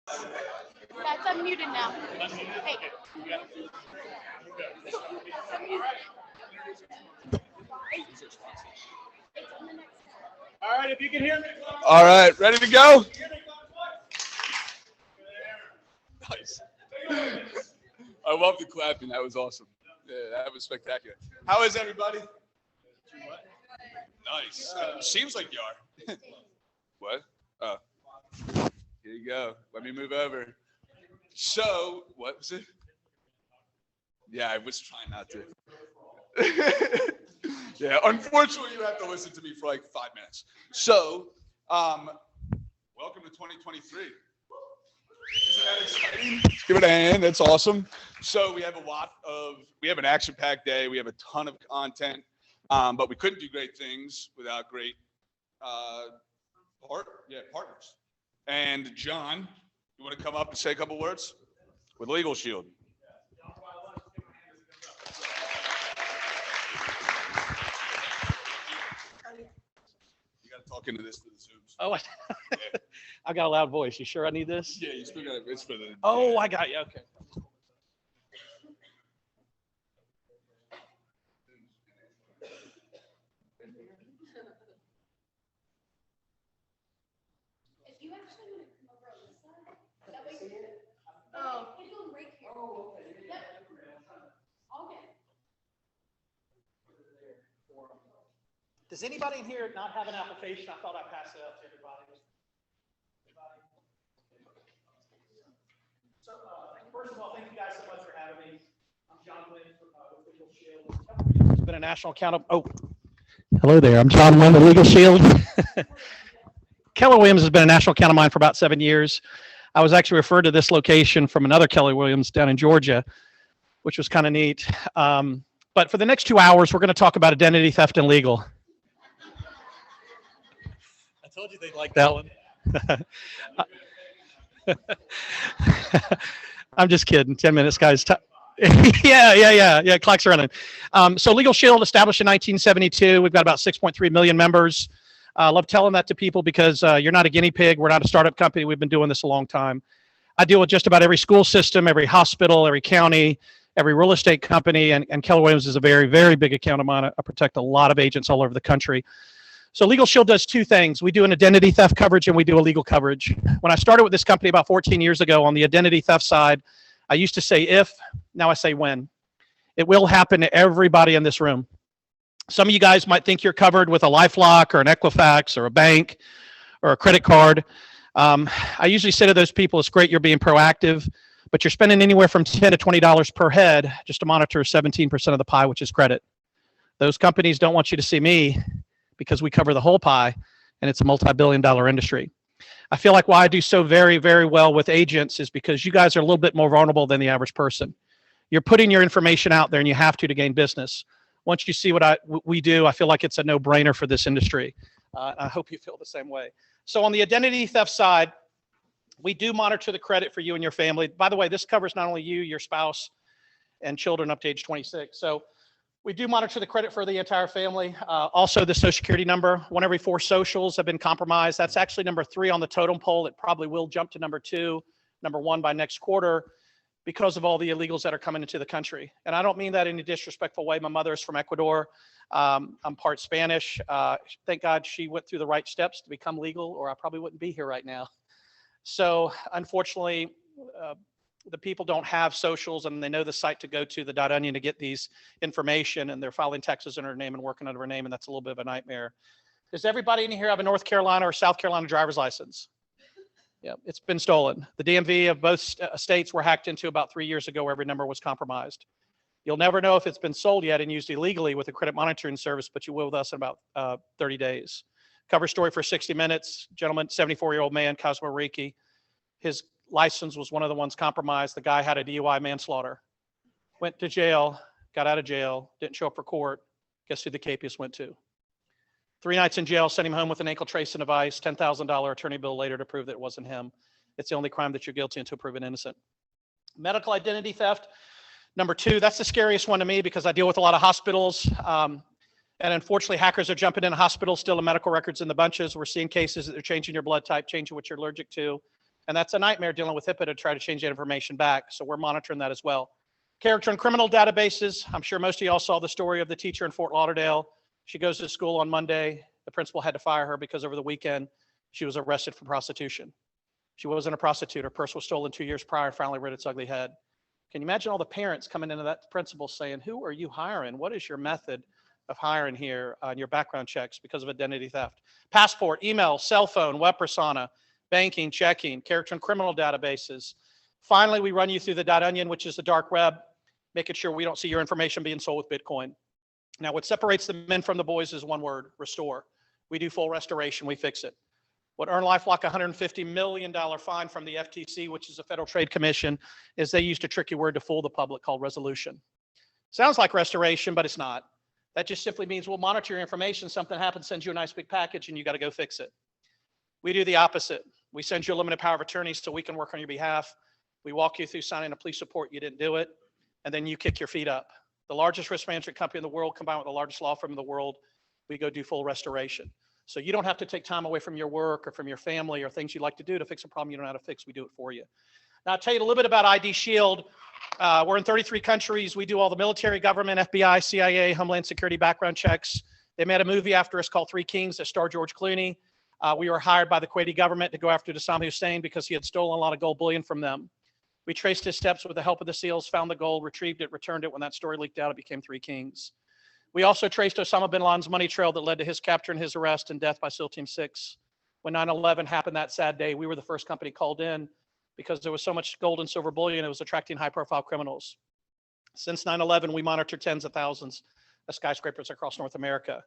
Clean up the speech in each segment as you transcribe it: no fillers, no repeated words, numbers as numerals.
That's unmuted now. Hey. All right, if you can hear me. All right, ready to go? Nice. I love the clapping. That was awesome. Yeah, that was spectacular. How is everybody? Nice. Seems like you are. What? Oh. Here you go. Let me move over. So, what was it? Yeah, I was trying not to. Yeah, unfortunately, you have to listen to me for like 5 minutes. So, welcome to 2023. Isn't that exciting? Let's give it a hand. That's awesome. So we have an action-packed day. We have a ton of content, but we couldn't do great things without great partners. And John, you want to come up and say a couple words with Legal Shield? You got to talk into this for the Zooms. Oh, Yeah. I got a loud voice. You sure I need this? Yeah, you still got it's for the. Oh, I got you. Okay. If you actually want to come over on this side, that way. Oh, he's going right here. Oh, okay. Yep. Okay. Does anybody in here not have an application? I thought I'd pass it out to everybody. So, first of all, thank you guys so much for having me. I'm John Wynn with Legal Shield. It's been a national account. Hello there. I'm John Wynn with Legal Shield. Keller Williams has been a national account of mine for about 7 years. I was actually referred to this location from another Keller Williams down in Georgia, which was kind of neat. But for the next 2 hours, we're going to talk about identity theft and legal. I told you they'd like that one. I'm just kidding. 10 minutes, guys. Yeah. Clock's running. So Legal Shield established in 1972. We've got about 6.3 million members. I love telling that to people because you're not a guinea pig. We're not a startup company. We've been doing this a long time. I deal with just about every school system, every hospital, every county, every real estate company, and Keller Williams is a very, very big account of mine. I protect a lot of agents all over the country. So Legal Shield does two things. We do an identity theft coverage and we do a legal coverage. When I started with this company about 14 years ago on the identity theft side, I used to say if, now I say when. It will happen to everybody in this room. Some of you guys might think you're covered with a LifeLock or an Equifax or a bank or a credit card. I usually say to those people, it's great you're being proactive, but you're spending anywhere from $10 to $20 per head just to monitor 17% of the pie, which is credit. Those companies don't want you to see me because we cover the whole pie, and it's a multi-billion-dollar industry. I feel like why I do so very, very well with agents is because you guys are a little bit more vulnerable than the average person. You're putting your information out there, and you have to gain business. Once you see what we do, I feel like it's a no-brainer for this industry. I hope you feel the same way. So on the identity theft side, we do monitor the credit for you and your family. By the way, this covers not only you, your spouse, and children up to age 26. So we do monitor the credit for the entire family. Also, the Social Security number. 1 every 4 socials have been compromised. That's actually number 3 on the totem pole. It probably will jump to number 2, number 1 by next quarter because of all the illegals that are coming into the country. And I don't mean that in a disrespectful way. My mother is from Ecuador. I'm part Spanish. Thank God she went through the right steps to become legal, or I probably wouldn't be here right now. So unfortunately, the people don't have socials and they know the site to go to, the .onion, to get these information, and they're filing taxes under her name and working under her name, and that's a little bit of a nightmare. Does everybody in here have a North Carolina or South Carolina driver's license? Yeah, it's been stolen. The DMV of both states were hacked into about 3 years ago where every number was compromised. You'll never know if it's been sold yet and used illegally with a credit monitoring service, but you will with us in about 30 days. Cover story for 60 Minutes. Gentleman, 74-year-old man, Cosmo Riki. His license was one of the ones compromised. The guy had a DUI manslaughter. Went to jail, got out of jail, didn't show up for court. Guess who the capias went to? 3 nights in jail, sent him home with an ankle tracing device, $10,000 attorney bill later to prove that it wasn't him. It's the only crime that you're guilty until proven innocent. Medical identity theft. Number 2, that's the scariest one to me because I deal with a lot of hospitals. And unfortunately, hackers are jumping into hospitals, stealing medical records in the bunches. We're seeing cases that they're changing your blood type, changing what you're allergic to. And that's a nightmare dealing with HIPAA to try to change that information back. So we're monitoring that as well. Character and criminal databases. I'm sure most of y'all saw the story of the teacher in Fort Lauderdale. She goes to school on Monday. The principal had to fire her because over the weekend, she was arrested for prostitution. She wasn't a prostitute. Her purse was stolen 2 years prior and finally reared its ugly head. Can you imagine all the parents coming into that principal saying, who are you hiring? What is your method of hiring here on your background checks because of identity theft? Passport, email, cell phone, web persona, banking, checking, character and criminal databases. Finally, we run you through the .onion, which is the dark web, making sure we don't see your information being sold with Bitcoin. Now, what separates the men from the boys is one word, restore. We do full restoration, we fix it. What earned LifeLock a $150 million fine from the FTC, which is the Federal Trade Commission, is they used a tricky word to fool the public called resolution. Sounds like restoration, but it's not. That just simply means we'll monitor your information. Something happens, sends you a nice big package, and you got to go fix it. We do the opposite. We send you a limited power of attorney so we can work on your behalf. We walk you through signing a police report. You didn't do it, and then you kick your feet up. The largest risk management company in the world combined with the largest law firm in the world, we go do full restoration. So you don't have to take time away from your work or from your family or things you like to do to fix a problem you don't know how to fix. We do it for you. Now, I'll tell you a little bit about ID Shield. We're in 33 countries. We do all the military, government, FBI, CIA, Homeland Security background checks. They made a movie after us called Three Kings that starred George Clooney. We were hired by the Kuwaiti government to go after Saddam Hussein because he had stolen a lot of gold bullion from them. We traced his steps with the help of the SEALs, found the gold, retrieved it, returned it. When that story leaked out, it became Three Kings. We also traced Osama bin Laden's money trail that led to his capture and his arrest and death by SEAL Team 6. When 9/11 happened that sad day, we were the first company called in because there was so much gold and silver bullion, it was attracting high-profile criminals. Since 9/11, we monitor tens of thousands of skyscrapers across North America.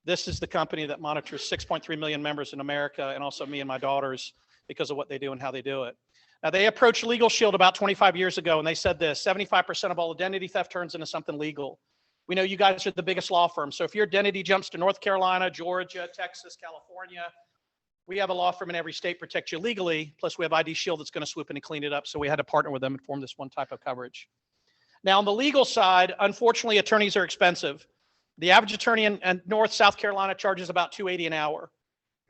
This is the company that monitors 6.3 million members in America, and also me and my daughters because of what they do and how they do it. Now, they approached Legal Shield about 25 years ago, and they said this: 75% of all identity theft turns into something legal. We know you guys are the biggest law firm, so if your identity jumps to North Carolina, Georgia, Texas, California, we have a law firm in every state protect you legally, plus we have ID Shield that's going to swoop in and clean it up, so we had to partner with them and form this one type of coverage. Now, on the legal side, unfortunately, attorneys are expensive. The average attorney in North South Carolina charges about $280 an hour.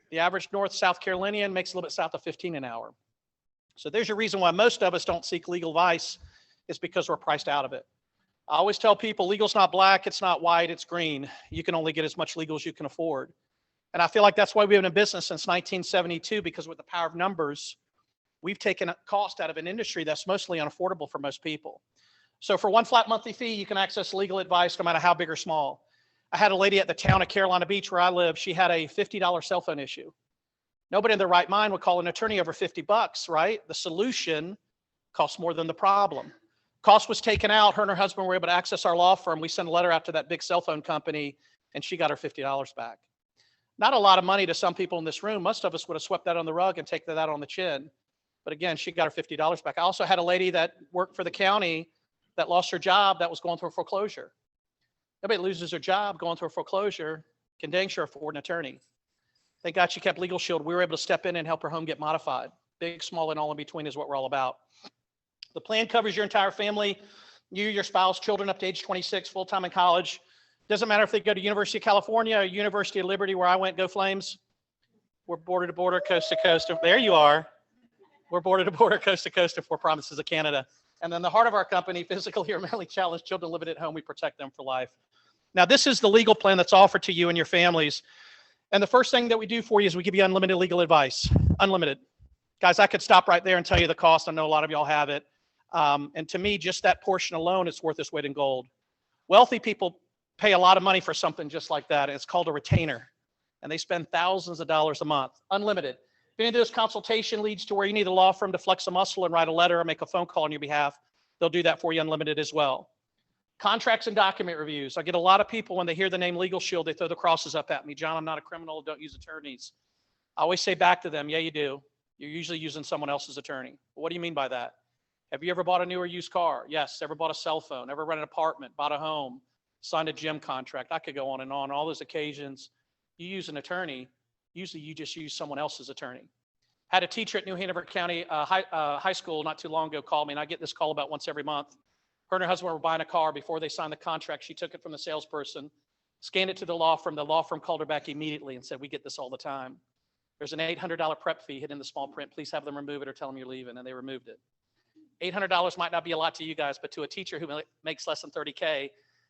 The average North South Carolinian makes a little bit south of $15 an hour. So there's a reason why most of us don't seek legal advice, is because we're priced out of it. I always tell people legal's not black, it's not white, it's green. You can only get as much legal as you can afford. And I feel like that's why we've been in business since 1972, because with the power of numbers, we've taken a cost out of an industry that's mostly unaffordable for most people. So for one flat monthly fee, you can access legal advice no matter how big or small. I had a lady at the town of Carolina Beach where I live. She had a $50 cell phone issue. Nobody in their right mind would call an attorney over $50, right? The solution costs more than the problem. Cost was taken out. Her and her husband were able to access our law firm. We sent a letter out to that big cell phone company, and she got her $50 back. Not a lot of money to some people in this room. Most of us would have swept that on the rug and taken that on the chin. But again, she got her $50 back. I also had a lady that worked for the county that lost her job that was going through a foreclosure. Nobody loses their job going through a foreclosure can dang sure afford an attorney. Thank God she kept Legal Shield. We were able to step in and help her home get modified. Big, small, and all in between is what we're all about. The plan covers your entire family, you, your spouse, children up to age 26, full-time in college. Doesn't matter if they go to University of California or University of Liberty, where I went, go Flames. We're border to border, coast to coast. There you are. We're border to border, coast to coast, and 4 provinces of Canada. And then the heart of our company, physically or mentally challenged children living at home, we protect them for life. Now, this is the legal plan that's offered to you and your families. And the first thing that we do for you is we give you unlimited legal advice. Unlimited. Guys, I could stop right there and tell you the cost. I know a lot of y'all have it. And to me, just that portion alone is worth its weight in gold. Wealthy people pay a lot of money for something just like that. And it's called a retainer. And they spend thousands of dollars a month. Unlimited. If any of this consultation leads to where you need a law firm to flex a muscle and write a letter or make a phone call on your behalf, they'll do that for you unlimited as well. Contracts and document reviews. I get a lot of people when they hear the name Legal Shield, they throw the crosses up at me. John, I'm not a criminal. Don't use attorneys. I always say back to them, yeah, you do. You're usually using someone else's attorney. What do you mean by that? Have you ever bought a new or used car? Yes. Ever bought a cell phone? Ever rented an apartment? Bought a home? Signed a gym contract? I could go on and on. All those occasions, you use an attorney. Usually you just use someone else's attorney. Had a teacher at New Hanover County high school not too long ago call me, and I get this call about once every month. Her and her husband were buying a car. Before they signed the contract, she took it from the salesperson, scanned it to the law firm. The law firm called her back immediately and said, we get this all the time. There's an $800 prep fee hidden in the small print. Please have them remove it or tell them you're leaving. And they removed it. $800 might not be a lot to you guys, but to a teacher who makes less than 30K,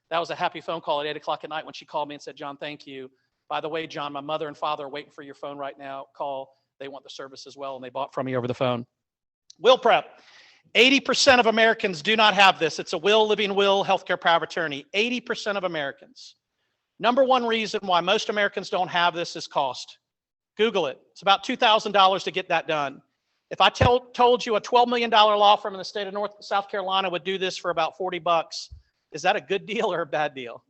that was a happy phone call at 8 o'clock at night when she called me and said, John, thank you. By the way, John, my mother and father are waiting for your phone right now. Call. They want the service as well, and they bought from me over the phone. Will prep. 80% of Americans do not have this. It's a will, living will, healthcare power of attorney. 80% of Americans. Number one reason why most Americans don't have this is cost. Google it. It's about $2,000 to get that done. If I told you a $12 million law firm in the state of South Carolina would do this for about $40, is that a good deal or a bad deal?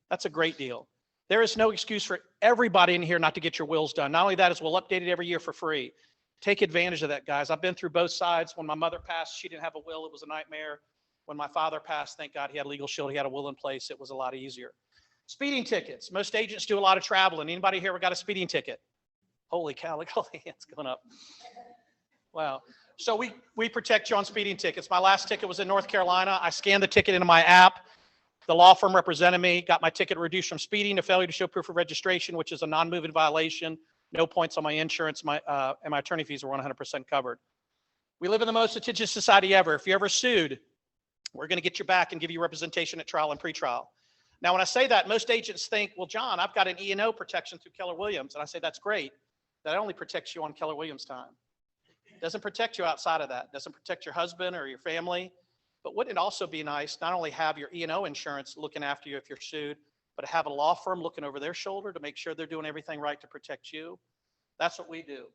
That's a great deal. There is no excuse for everybody in here not to get your wills done. Not only that, is we'll update it every year for free. Take advantage of that, guys. I've been through both sides. When my mother passed, she didn't have a will. It was a nightmare. When my father passed, thank God he had a legal shield. He had a will in place. It was a lot easier. Speeding tickets. Most agents do a lot of traveling. Anybody here ever got a speeding ticket? Holy cow, look at all the hands going up. Wow. So we protect you on speeding tickets. My last ticket was in North Carolina. I scanned the ticket into my app. The law firm represented me, got my ticket reduced from speeding to failure to show proof of registration, which is a non-moving violation. No points on my insurance, and my attorney fees were 100% covered. We live in the most litigious society ever. If you're ever sued, we're going to get your back and give you representation at trial and pretrial. Now, when I say that, most agents think, well, John, I've got an E&O protection through Keller Williams. And I say, that's great. That only protects you on Keller Williams time. It doesn't protect you outside of that. It doesn't protect your husband or your family. But wouldn't it also be nice not only have your E&O insurance looking after you if you're sued, but to have a law firm looking over their shoulder to make sure they're doing everything right to protect you? That's what we do.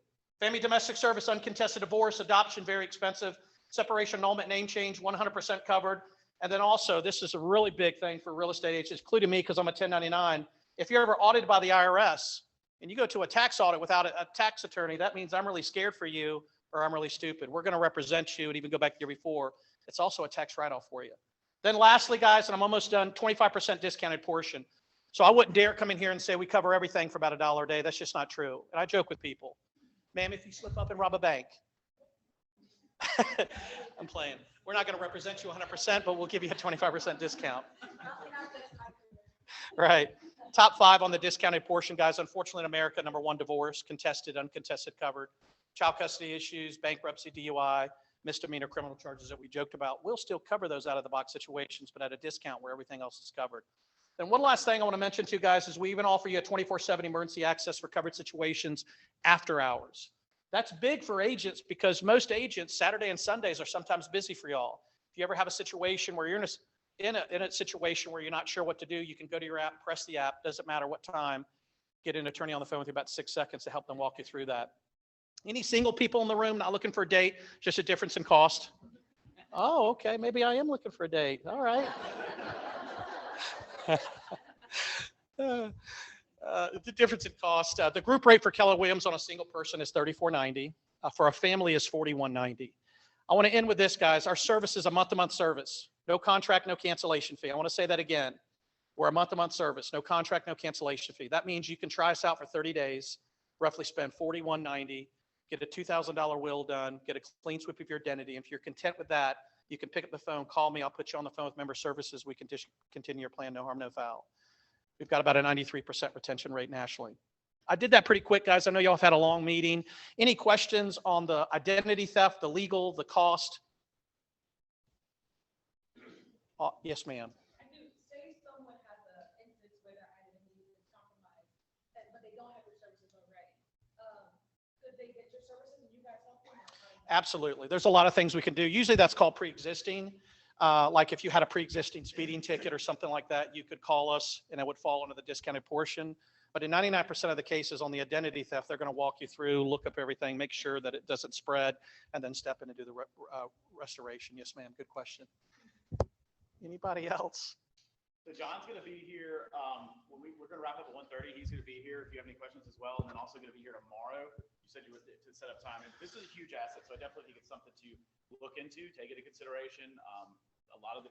Family domestic service, uncontested divorce, adoption, very expensive. Separation, annulment, name change, 100% covered. And then also, this is a really big thing for real estate agents, including me because I'm a 1099. If you're ever audited by the IRS and you go to a tax audit without a tax attorney, that means I'm really scared for you or I'm really stupid. We're going to represent you and even go back the year before. It's also a tax write-off for you. Then lastly, guys, and I'm almost done, 25% discounted portion. So I wouldn't dare come in here and say we cover everything for about $1 a day. That's just not true. And I joke with people. Ma'am, if you slip up and rob a bank, I'm playing. We're not going to represent you 100%, but we'll give you a 25% discount. Right. Top 5 on the discounted portion, guys. Unfortunately, in America, number 1, divorce, contested, uncontested, covered. Child custody issues, bankruptcy, DUI, misdemeanor criminal charges that we joked about. We'll still cover those out of the box situations, but at a discount where everything else is covered. Then one last thing I want to mention to you guys is we even offer you a 24/7 emergency access for covered situations after hours. That's big for agents because most agents, Saturday and Sundays, are sometimes busy for y'all. If you ever have a situation where you're in a situation where you're not sure what to do, you can go to your app, press the app, doesn't matter what time, get an attorney on the phone with you about 6 seconds to help them walk you through that. Any single people in the room not looking for a date, just a difference in cost? Oh, okay, maybe I am looking for a date. All right. The difference in cost, the group rate for Keller Williams on a single person is $34.90. For a family is $41.90. I want to end with this, guys. Our service is a month-to-month service. No contract, no cancellation fee. I want to say that again. We're a month-to-month service. No contract, no cancellation fee. That means you can try us out for 30 days, roughly spend $41.90, get a $2,000 will done, get a clean sweep of your identity. And if you're content with that, you can pick up the phone, call me. I'll put you on the phone with member services. We can continue your plan, no harm, no foul. We've got about a 93% retention rate nationally. I did that pretty quick, guys. I know y'all have had a long meeting. Any questions on the identity theft, the legal, the cost? Yes, ma'am. Say someone has an instance where their identity is compromised, but they don't have your services already. Could they get your services and you guys help them? Absolutely. There's a lot of things we can do. Usually that's called pre-existing. Like if you had a pre-existing speeding ticket or something like that, you could call us and it would fall under the discounted portion. But in 99% of the cases on the identity theft, they're going to walk you through, look up everything, make sure that it doesn't spread, and then step in and do the restoration. Yes, ma'am. Good question. Anybody else? So John's going to be here. We're going to wrap up at 1:30. He's going to be here if you have any questions as well. And then also going to be here tomorrow. You said you were to set up time. And this is a huge asset. So I definitely think it's something to look into, take into consideration. A lot of the,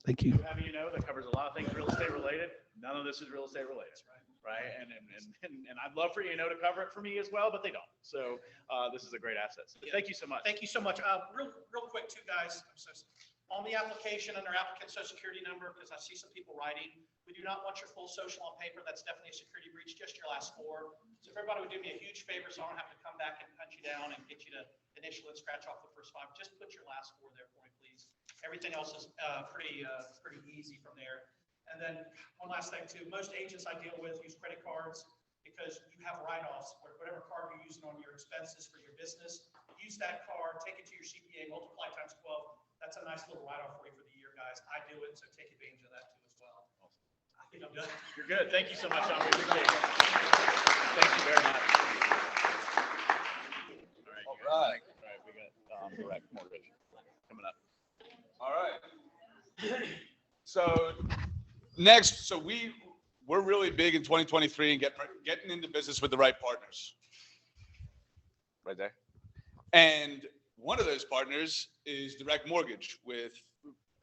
Thank you. That covers a lot of things real estate related. None of this is real estate related. Right. And I'd love for to cover it for me as well, but they don't. So this is a great asset. So thank you so much. Thank you so much. Real quick, too, guys. On the application, under applicant social security number, because I see some people writing, We do not want your full social on paper. That's definitely a security breach, just your last four. So if everybody would do me a huge favor, so I don't have to come back and hunt you down and get you to initial and scratch off the first five, just put your last four there for me, please. Everything else is pretty easy from there. And then one last thing too, most agents I deal with use credit cards because you have write-offs, whatever card you're using on your expenses for your business, use that card, take it to your CPA, multiply times 12. That's a nice little write-off for you for the year, guys. I do it, so take advantage of that too as well. I think I'm done. You're good. Thank you so much, John. We appreciate it. Thank you very much. All right. All right, we got direct mortgage coming up. All right. So next, we're really big in 2023 and getting into business with the right partners. Right there. And one of those partners is Direct Mortgage with,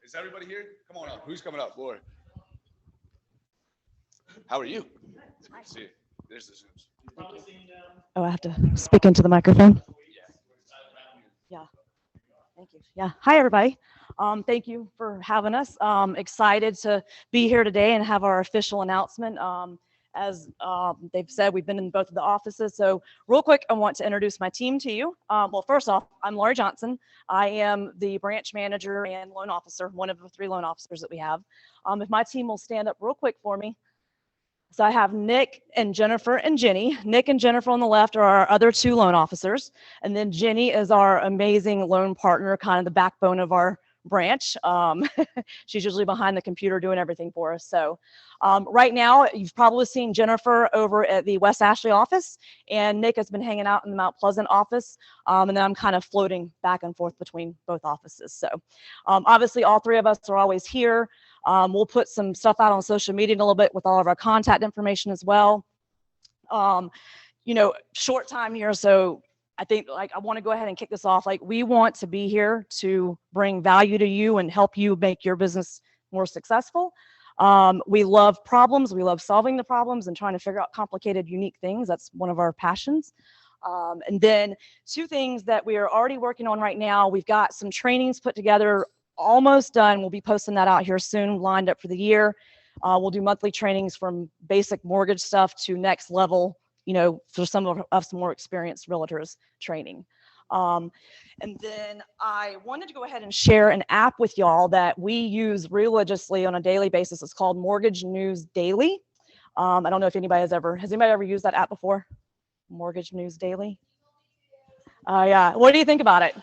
is everybody here? Come on up. Who's coming up? Laura. How are you? It's good to see you. There's the Zooms. Oh, I have to speak into the microphone. Yeah. Thank you. Yeah. Hi, everybody. Thank you for having us. Excited to be here today and have our official announcement. As they've said, we've been in both of the offices. So real quick, I want to introduce my team to you. Well, first off, I'm Laurie Johnson. I am the branch manager and loan officer, one of the 3 loan officers that we have. If my team will stand up real quick for me. So I have Nick and Jennifer and Jenny. Nick and Jennifer on the left are our other 2 loan officers. And then Jenny is our amazing loan partner, kind of the backbone of our branch. She's usually behind the computer doing everything for us. So right now, you've probably seen Jennifer over at the West Ashley office, and Nick has been hanging out in the Mount Pleasant office. And then I'm kind of floating back and forth between both offices. So obviously, all 3 of us are always here. We'll put some stuff out on social media in a little bit with all of our contact information as well. Short time here, so I think I want to go ahead and kick this off. We want to be here to bring value to you and help you make your business more successful. We love problems. We love solving the problems and trying to figure out complicated, unique things. That's one of our passions. And then 2 things that we are already working on right now. We've got some trainings put together, almost done. We'll be posting that out here soon, lined up for the year. We'll do monthly trainings from basic mortgage stuff to next level, for some of us more experienced realtors training. And then I wanted to go ahead and share an app with y'all that we use religiously on a daily basis. It's called Mortgage News Daily. I don't know if anybody has anybody ever used that app before? Mortgage News Daily? Yeah. What do you think about it?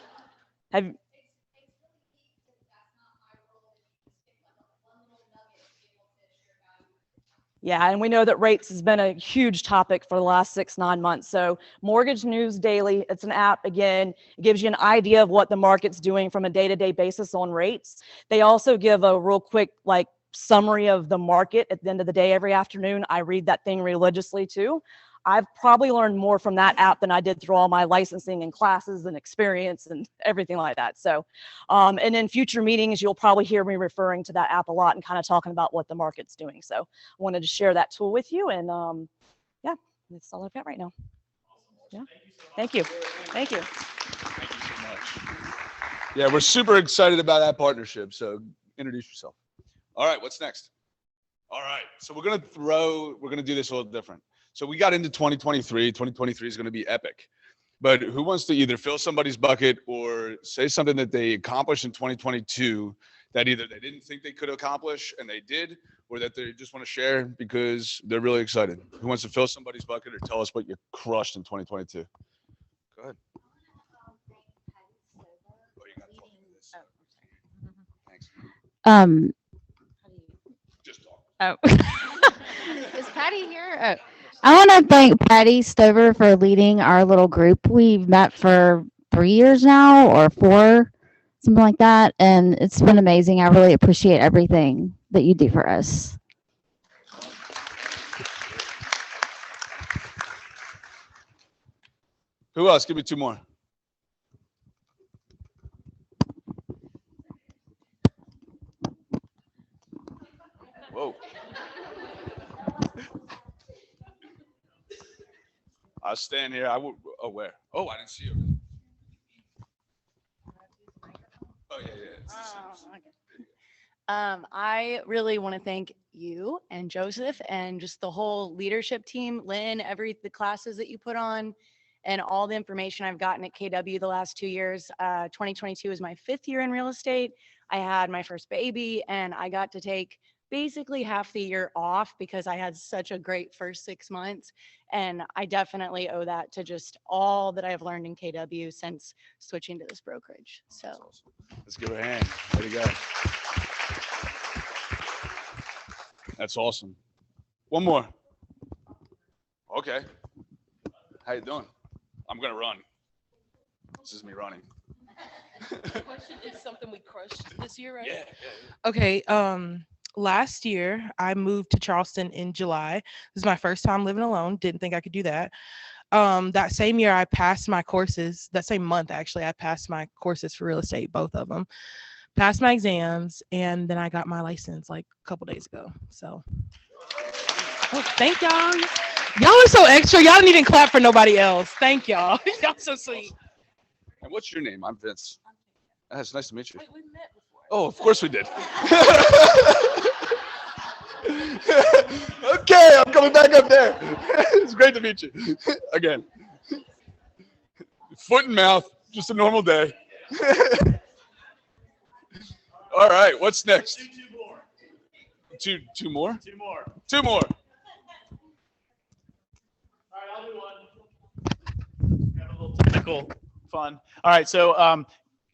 Yeah, and we know that rates has been a huge topic for the last 6-9 months. So Mortgage News Daily, it's an app. Again, it gives you an idea of what the market's doing from a day-to-day basis on rates. They also give a real quick summary of the market at the end of the day every afternoon. I read that thing religiously too. I've probably learned more from that app than I did through all my licensing and classes and experience and everything like that. So, and in future meetings, you'll probably hear me referring to that app a lot and kind of talking about what the market's doing. So I wanted to share that tool with you. And yeah, that's all I've got right now. Yeah. Thank you. Thank you. Thank you so much. Yeah, we're super excited about that partnership. So introduce yourself. All right, what's next? All right, so we're going to do this a little different. So we got into 2023. 2023 is going to be epic. But who wants to either fill somebody's bucket or say something that they accomplished in 2022 that either they didn't think they could accomplish and they did, or that they just want to share because they're really excited? Who wants to fill somebody's bucket or tell us what you crushed in 2022? Go ahead. Oh, you got to talk to this. Thanks. Just talk. Oh. Is Patty here? Oh. I want to thank Patty Stover for leading our little group. We've met for 3 years now or 4, something like that. And it's been amazing. I really appreciate everything that you do for us. Who else? Give me 2 more. Whoa. I'll stand here. Oh, where? Oh, I didn't see you. Oh, yeah. I really want to thank you and Joseph and just the whole leadership team, Lynn, the classes that you put on, and all the information I've gotten at KW the last 2 years. 2022 is my 5th year in real estate. I had my first baby, and I got to take basically half the year off because I had such a great first 6 months. And I definitely owe that to just all that I've learned in KW since switching to this brokerage. So Let's give her a hand. Way to go. That's awesome. One more. Okay. How you doing? I'm gonna run. This is me running. Question is something we crushed this year, right? Yeah. Okay. Last year I moved to Charleston in July. This is my first time living alone. Didn't think I could do that. That same year I passed my courses. That same month, actually, I passed my courses for real estate, both of them. Passed my exams, and then I got my license like a couple days ago. So, thank y'all. Y'all are so extra. Y'all didn't even clap for nobody else. Thank y'all. Y'all so sweet. And what's your name? I'm Vince. It's nice to meet you. Wait, we met before. Oh, of course we did. Okay, I'm coming back up there. It's great to meet you again. Foot and mouth, just a normal day. All right, what's next? Two more. Two more? Two more. Two more. All right, I'll do one. Have a little technical fun. All right, so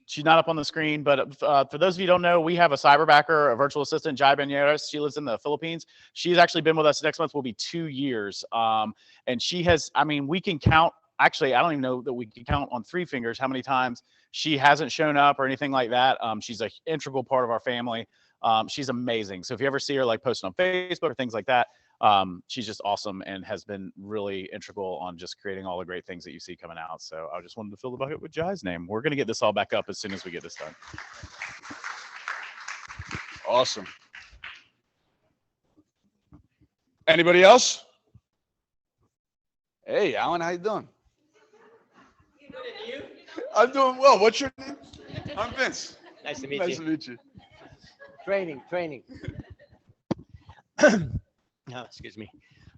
she's not up on the screen, but for those of you who don't know, we have a cyberbacker, a virtual assistant, Jai Banyeras. She lives in the Philippines. She's actually been with us. Next month will be 2 years. And she has, I mean, we can count, actually, I don't even know that we can count on 3 fingers how many times she hasn't shown up or anything like that. She's an integral part of our family. She's amazing. So if you ever see her like posting on Facebook or things like that, she's just awesome and has been really integral on just creating all the great things that you see coming out. So I just wanted to fill the bucket with Jai's name. We're going to get this all back up as soon as we get this done. Awesome. Anybody else? Hey, Alan, how you doing? I'm doing well. What's your name? I'm Vince. Nice to meet Nice you. to meet you. Training. No, excuse me.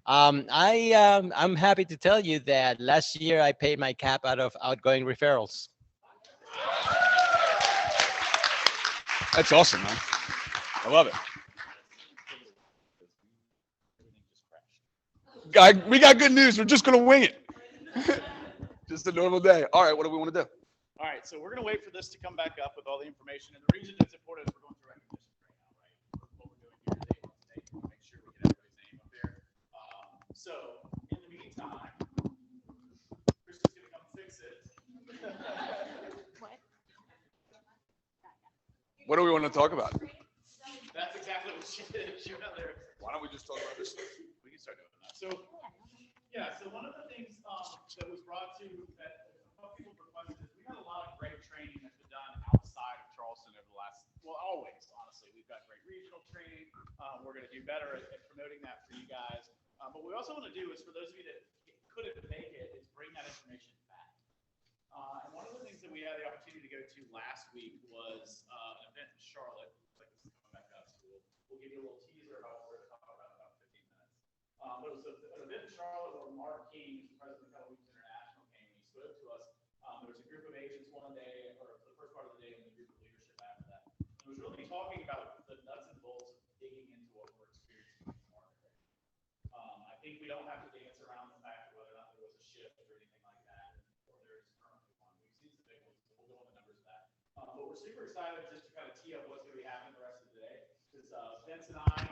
I'm happy to tell you that last year I paid my cap out of outgoing referrals. That's awesome, man. I love it. We got good news. We're just going to wing it. Just a normal day. All right, what do we want to do? All right, so we're going to wait for this to come back up with all the information. And the reason it's important is we're going through recognition right now, right? What we're doing here today, we want to make sure we get everybody's name up there. So in the meantime, Chris is going to come fix it. What do we want to talk about? That's exactly what she did. She went out there. Why don't we just talk about this stuff? We can start doing that. So, yeah, so one of the things that was brought to that a couple people requested is we had a lot of great training that's been done outside of Charleston over the last, well, always, honestly. We've got great regional training. We're going to do better at promoting that for you guys. But what we also want to do is for those of you that couldn't make it is bring that information back. And one of the things that we had the opportunity to go to last week was an event in Charlotte. Looks like this is coming back up. So we'll give you a little teaser about what we're going to talk about in about 15 minutes. But it was an event in Charlotte where Mark King, who's the president of California International, came and he spoke to us. There was a group of agents one day, or the first part of the day, and a group of leadership after that. It was really talking about the nuts and bolts of digging into what we're experiencing in the market. I think we don't have to dance around the fact of whether or not there was a shift or anything like that, or there is currently one. We've seen some big ones, so we'll go on the numbers of that. But we're super excited just to kind of tee up what's going to be happening the rest of the day. Because Vince and I,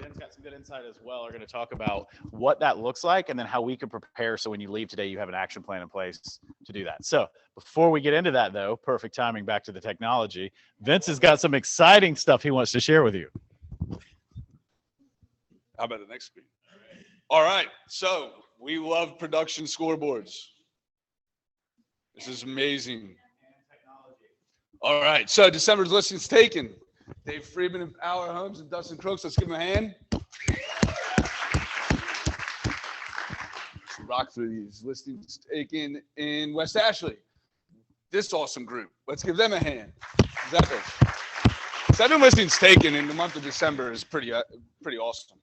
Ben's got some good insight as well, are going to talk about what that looks like and then how we can prepare so when you leave today, you have an action plan in place to do that. So before we get into that, though, perfect timing back to the technology, Vince has got some exciting stuff he wants to share with you. How about the next screen? All right, so we love production scoreboards. This is amazing. All right, so December's listings taken. Dave Friedman of Our Homes and Dustin Crooks. Let's give them a hand. Let's rock through these listings taken in West Ashley. This awesome group. Let's give them a hand. Exactly. 7 listings taken in the month of December is pretty pretty awesome.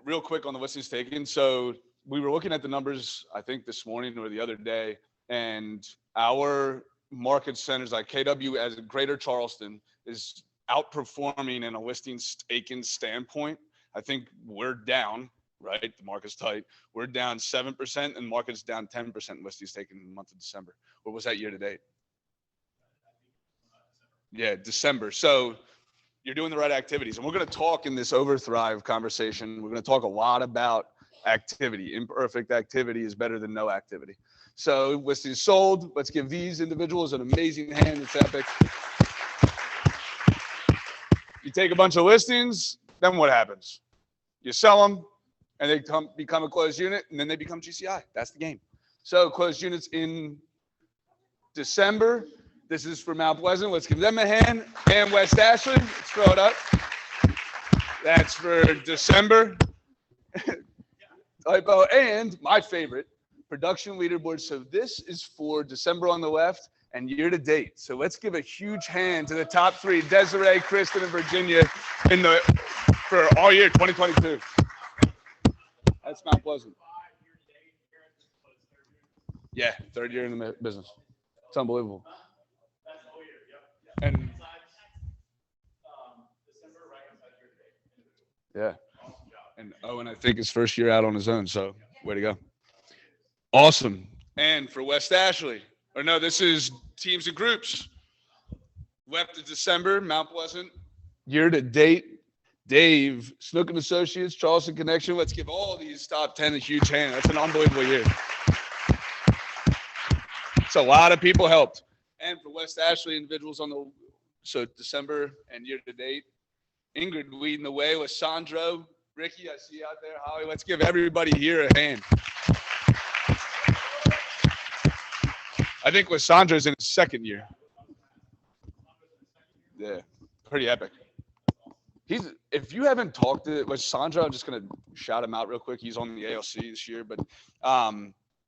Real quick on the listings taken. So we were looking at the numbers, I think this morning or the other day, and our market centers like KW as Greater Charleston is outperforming in a listings taken standpoint. I think we're down, right? The market's tight. We're down 7% and market's down 10% listings taken in the month of December. What was that year to date? Yeah, December. So you're doing the right activities. And we're going to talk in this overthrive conversation. We're going to talk a lot about activity. Imperfect activity is better than no activity. So listings sold. Let's give these individuals an amazing hand. It's epic. You take a bunch of listings, then what happens? You sell them, and they become a closed unit, and then they become GCI. That's the game. So closed units in December. This is for Mount Pleasant. Let's give them a hand. And West Ashley, let's throw it up. That's for December. Typo. And my favorite, production leaderboard. So this is for December on the left and year to date. So let's give a huge hand to the top three, Desiree, Kristen, and Virginia for all year 2022. That's Mount Pleasant. Yeah, third year in the business. It's unbelievable. And yeah. And Owen, I think, his first year out on his own. So way to go. Awesome. And for West Ashley, or no, this is teams and groups. Left of December, Mount Pleasant. Year to date, Dave, Snook and Associates, Charleston Connection. Let's give all these top 10 a huge hand. That's an unbelievable year. So a lot of people helped. And for West Ashley individuals so December and year to date, Ingrid leading the way with Sandro, Ricky, I see you out there, Holly. Let's give everybody here a hand. I think with Sandro's in his second year. Yeah, pretty epic. If you haven't talked with Sandro, I'm just going to shout him out real quick. He's on the ALC this year, but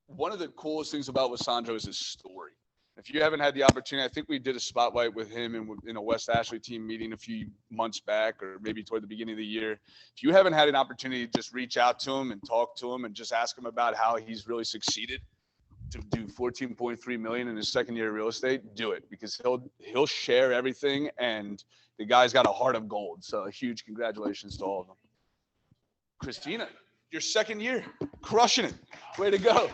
one of the coolest things about with Sandro is his story. If you haven't had the opportunity, I think we did a spotlight with him in a West Ashley team meeting a few months back, or maybe toward the beginning of the year. If you haven't had an opportunity to just reach out to him and talk to him and just ask him about how he's really succeeded to do 14.3 million in his second year of real estate, do it, because he'll share everything, and the guy's got a heart of gold. So a huge congratulations to all of them. Christina, your second year, crushing it. Way to go.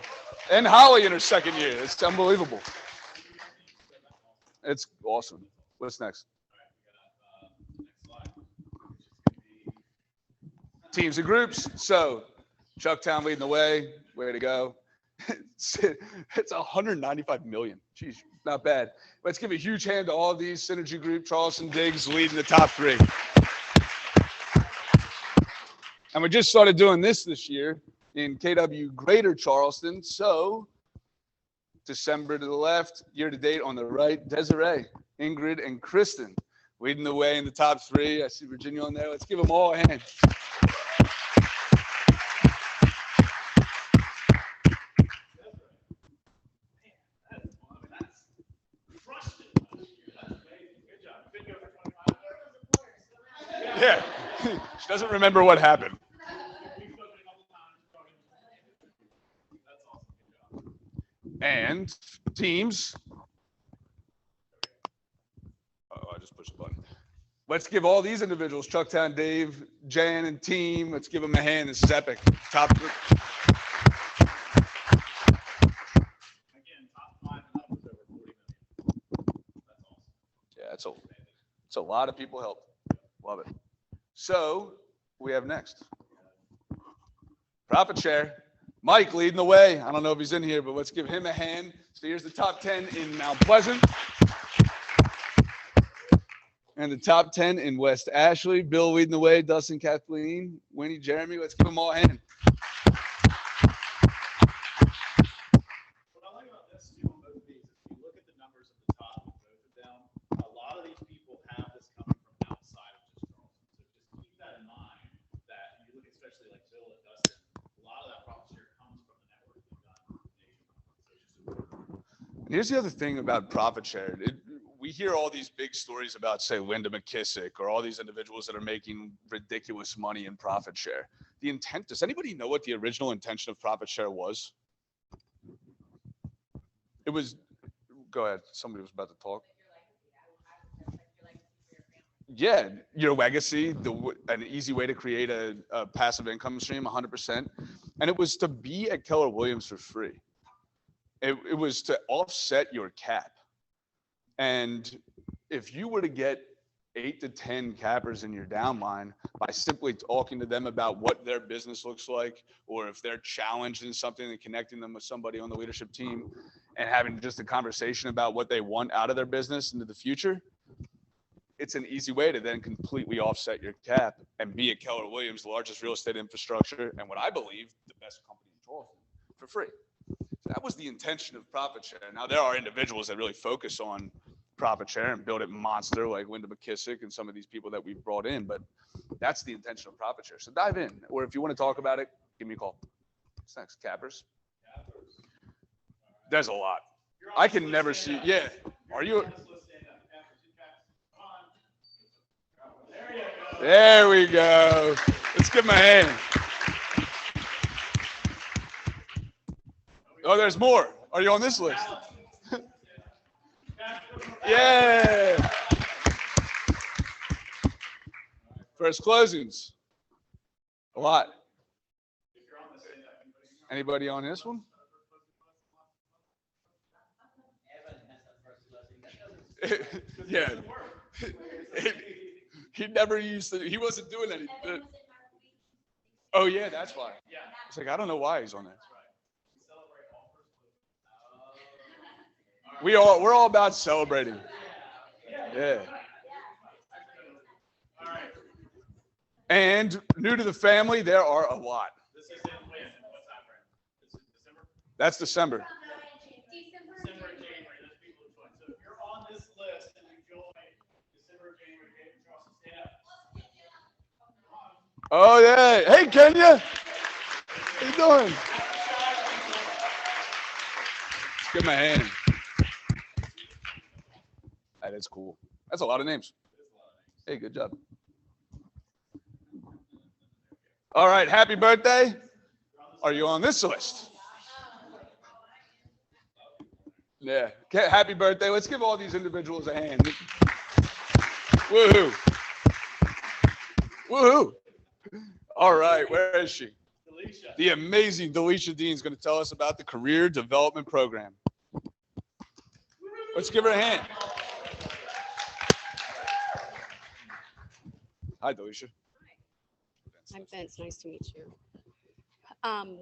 And Holly in her second year. It's unbelievable. It's awesome. What's next? Teams and groups. So Chucktown leading the way. Way to go. It's 195 million. Jeez, not bad. Let's give a huge hand to all of these. Synergy Group, Charleston Diggs leading the top three. And we just started doing this year in KW Greater Charleston. So December to the left, year to date on the right, Desiree, Ingrid, and Kristen leading the way in the top three. I see Virginia on there. Let's give them all a hand. Yeah, she doesn't remember what happened. And teams. Oh, I just pushed the button. Let's give all these individuals, Chucktown Dave, Jan, and team, let's give them a hand. This is epic. Top three. Again, top 5 and up was over 40 million. That's awesome. Yeah, it's a lot of people helped. Love it. So we have next profit share. Mike leading the way. I don't know if he's in here, but let's give him a hand. So here's the top 10 in Mount Pleasant. And the top 10 in West Ashley. Bill leading the way. Dustin, Kathleen, Winnie, Jeremy. Let's give them all a hand. What I like about this too on both of these, if you look at the numbers at the top of both of them, a lot of these people have this coming from outside of just Charleston. So just keep that in mind, that you look especially like Bill and Dustin, a lot of that profit share comes from the network we've done nationwide. So just Here's the other thing about profit share. We hear all these big stories about, say, Linda McKissick or all these individuals that are making ridiculous money in profit share. The intent, does anybody know what the original intention of profit share was? It was, go ahead, somebody was about to talk. Yeah, your legacy, an easy way to create a passive income stream, 100%. And it was to be at Keller Williams for free. It was to offset your cap. And if you were to get 8 to 10 cappers in your downline by simply talking to them about what their business looks like, or if they're challenged in something and connecting them with somebody on the leadership team and having just a conversation about what they want out of their business into the future, it's an easy way to then completely offset your cap and be at Keller Williams, the largest real estate infrastructure, and what I believe, the best company in Charleston, for free. So that was the intention of profit share. Now, there are individuals that really focus on profit share and build it monster like Linda McKissick and some of these people that we've brought in, but that's the intention of profit share. So dive in, or if you want to talk about it, give me a call. What's next? Cappers? There's a lot. I can never see. Yeah. Are you? There we go. Let's give him a hand. Oh, there's more. Are you on this list? Yeah. First closings. A lot. Anybody on this one? Yeah. He never used to, he wasn't doing anything. Oh yeah, that's why. It's like, I don't know why he's on there. We're all about celebrating. Yeah. And new to the family, there are a lot. That's December. December and January, those people who joined. So if you're on this list and you join December, January, David Charleston, stand up. Oh yeah. Hey Kenya. How you doing? Let's give him a hand. That is cool. That's a lot of names. Hey, good job. All right, happy birthday. Are you on this list? Yeah. Okay, happy birthday. Let's give all these individuals a hand. Woohoo. Woohoo. All right, where is she? Delisha. The amazing Delisha Dean is going to tell us about the Career Development Program. Let's give her a hand. Hi, Delisha. I'm Vince. Nice to meet you.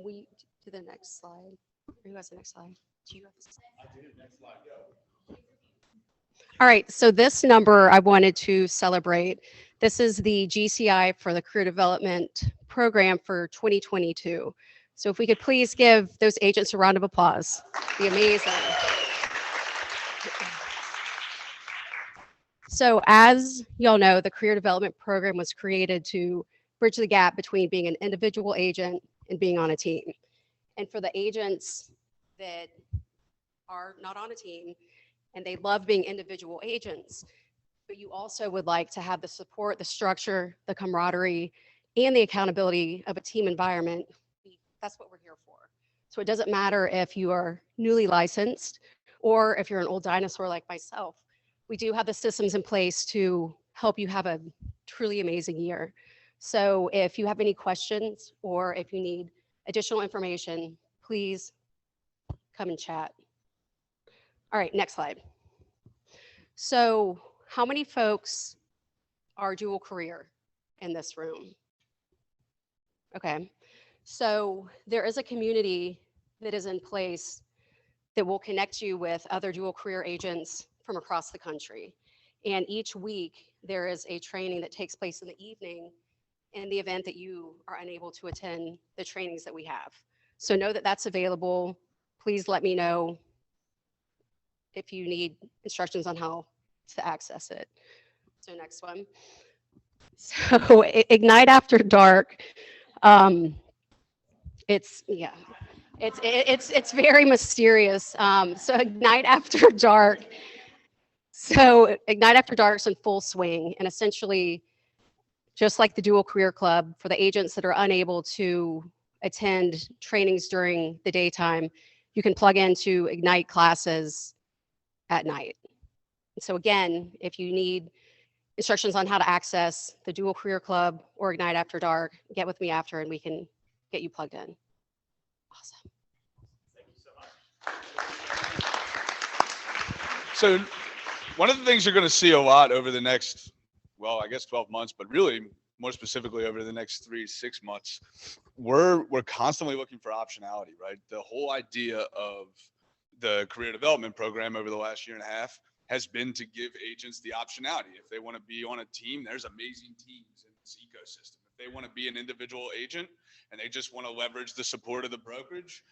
We do the next slide. Who has the next slide? Do you have the slide? I do. Next slide. Go. All right. So this number I wanted to celebrate. This is the GCI for the Career Development Program for 2022. So if we could please give those agents a round of applause. Be amazing. So as y'all know, the Career Development Program was created to bridge the gap between being an individual agent and being on a team. And for the agents that are not on a team and they love being individual agents, but you also would like to have the support, the structure, the camaraderie, and the accountability of a team environment, that's what we're here for. So it doesn't matter if you are newly licensed or if you're an old dinosaur like myself. We do have the systems in place to help you have a truly amazing year. So if you have any questions or if you need additional information, please come and chat. All right, next slide. So how many folks are dual career in this room? Okay, so there is a community that is in place that will connect you with other dual career agents from across the country. And each week there is a training that takes place in the evening in the event that you are unable to attend the trainings that we have. So know that that's available. Please let me know if you need instructions on how to access it. So next one. So Ignite After Dark. It's very mysterious. So Ignite After Dark So Ignite After Dark's in full swing, and essentially, just like the Dual Career Club, for the agents that are unable to attend trainings during the daytime, you can plug into Ignite classes at night. So again, if you need instructions on how to access the Dual Career Club or Ignite After Dark, get with me after and we can get you plugged in. Awesome. Thank you so much. So one of the things you're going to see a lot over the next, well, I guess 12 months, but really more specifically over the next 3 to 6 months, we're constantly looking for optionality, right? The whole idea of the career development program over the last year and a half has been to give agents the optionality. If they want to be on a team, there's amazing teams in this ecosystem. If they want to be an individual agent and they just want to leverage the support of the brokerage,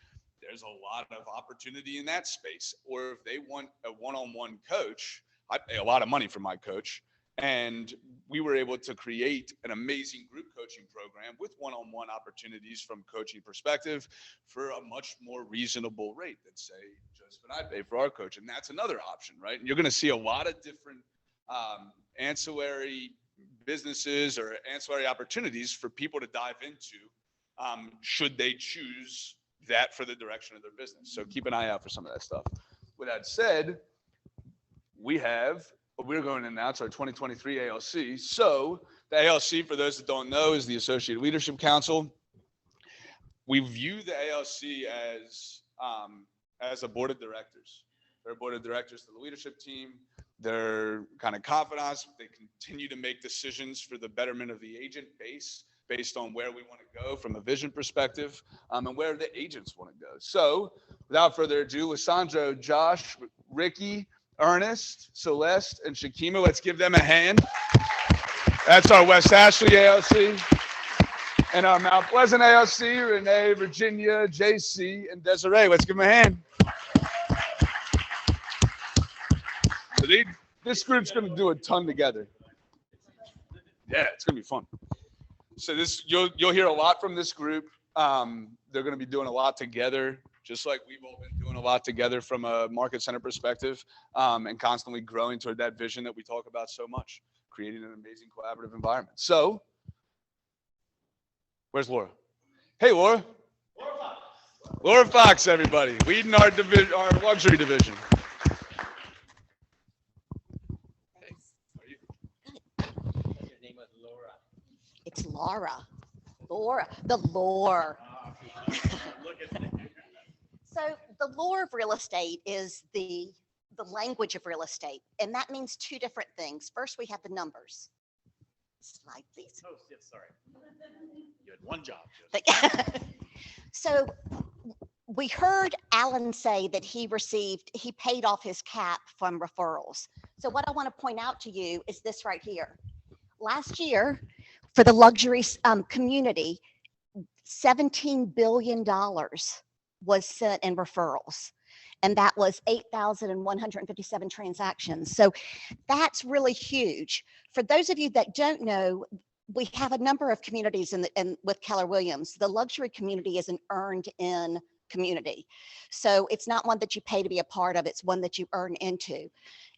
there's a lot of opportunity in that space. Or if they want a one-on-one coach, I pay a lot of money for my coach. And we were able to create an amazing group coaching program with one-on-one opportunities from coaching perspective for a much more reasonable rate than, say, Joseph and I pay for our coach. And that's another option, right? And you're going to see a lot of different ancillary businesses or ancillary opportunities for people to dive into should they choose that for the direction of their business. So keep an eye out for some of that stuff. With that said, we're going to announce our 2023 ALC. So the ALC, for those that don't know, is the Associated Leadership Council. We view the ALC as a board of directors. They're a board of directors to the leadership team. They're kind of confidants. They continue to make decisions for the betterment of the agent base based on where we want to go from a vision perspective and where the agents want to go. So without further ado, Lissandro, Josh, Ricky, Ernest, Celeste, and Shakima, let's give them a hand. That's our West Ashley ALC. And our Mount Pleasant ALC, Renee, Virginia, JC, and Desiree. Let's give them a hand. So this group's going to do a ton together. Yeah, it's going to be fun. So you'll hear a lot from this group. They're going to be doing a lot together, just like we've all been doing a lot together from a market center perspective, and constantly growing toward that vision that we talk about so much, creating an amazing collaborative environment. So, where's Laura? Hey, Laura. Laura Fox, everybody, leading our luxury division. It's Laura. The lore. So the lore of real estate is the language of real estate, and that means two different things. First, we have the numbers. Slide, please. Oh, yes, sorry. You had one job. So we heard Alan say that he paid off his cap from referrals. So what I want to point out to you is this right here. Last year, for the luxury community, $17 billion was sent in referrals. And that was 8,157 transactions. So that's really huge. For those of you that don't know, we have a number of communities with Keller Williams. The luxury community is an earned in community. So it's not one that you pay to be a part of, it's one that you earn into.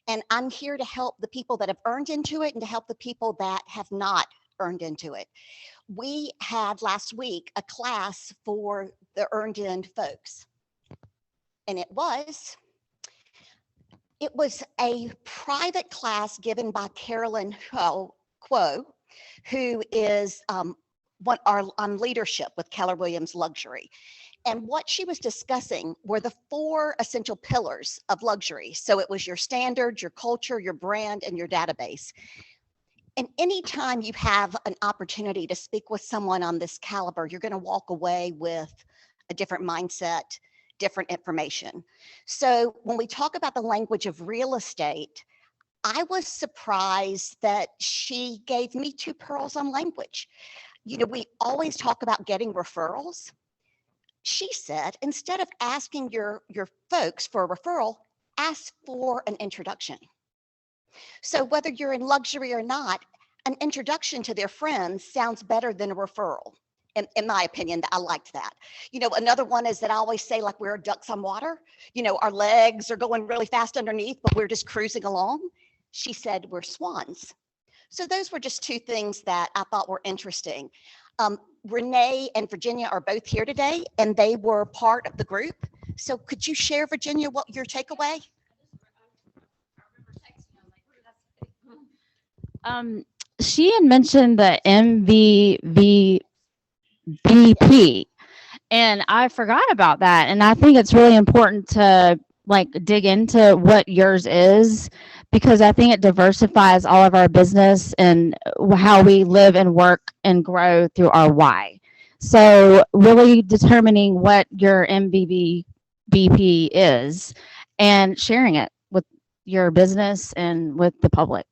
And I'm here to help the people that have earned into it and to help the people that have not earned into it. We had last week a class for the earned in folks. And it was a private class given by Carolyn Quo, who is on leadership with Keller Williams Luxury. And what she was discussing were the 4 essential pillars of luxury. So it was your standard, your culture, your brand, and your database. And anytime you have an opportunity to speak with someone on this caliber, you're going to walk away with a different mindset, different information. So when we talk about the language of real estate, I was surprised that she gave me 2 pearls on language. You know, we always talk about getting referrals. She said, instead of asking your folks for a referral, ask for an introduction. So whether you're in luxury or not, an introduction to their friends sounds better than a referral. In my opinion, I liked that. You know, another one is that I always say, like, we're ducks on water. You know, our legs are going really fast underneath, but we're just cruising along. She said, we're swans. So those were just two things that I thought were interesting. Renee and Virginia are both here today, and they were part of the group. So could you share, Virginia, what your takeaway? She had mentioned the MVVBP, and I forgot about that. And I think it's really important to like dig into what yours is, because I think it diversifies all of our business and how we live and work and grow through our why. So really determining what your MVVBP is and sharing it with your business and with the public.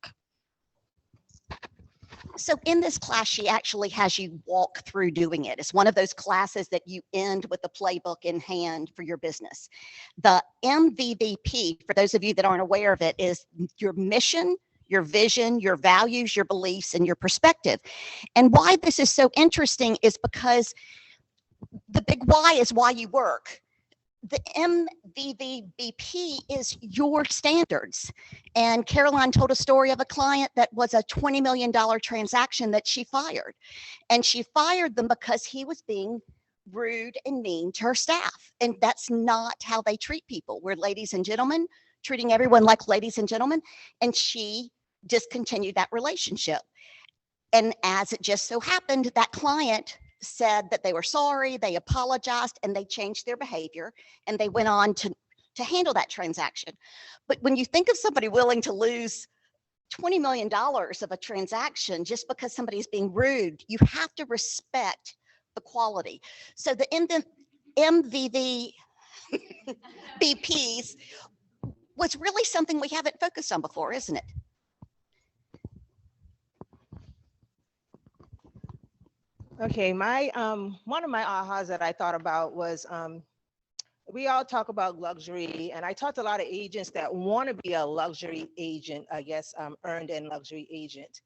So in this class, she actually has you walk through doing it. It's one of those classes that you end with the playbook in hand for your business. The MVVP, for those of you that aren't aware of it, is your mission, your vision, your values, your beliefs, and your perspective. And why this is so interesting is because the big why is why you work. The MVVBP is your standards. And Caroline told a story of a client that was a $20 million transaction that she fired. And she fired them because he was being rude and mean to her staff. And that's not how they treat people. We're ladies and gentlemen, treating everyone like ladies and gentlemen. And she discontinued that relationship. And as it just so happened, that client said that they were sorry, they apologized, and they changed their behavior, and they went on to handle that transaction. But when you think of somebody willing to lose $20 million of a transaction just because somebody's being rude, you have to respect the quality. So the MVVBPs was really something we haven't focused on before, isn't it? Okay, my one of my ahas that I thought about was we all talk about luxury, and I talked to a lot of agents that want to be a luxury agent, I guess, earned and luxury agent.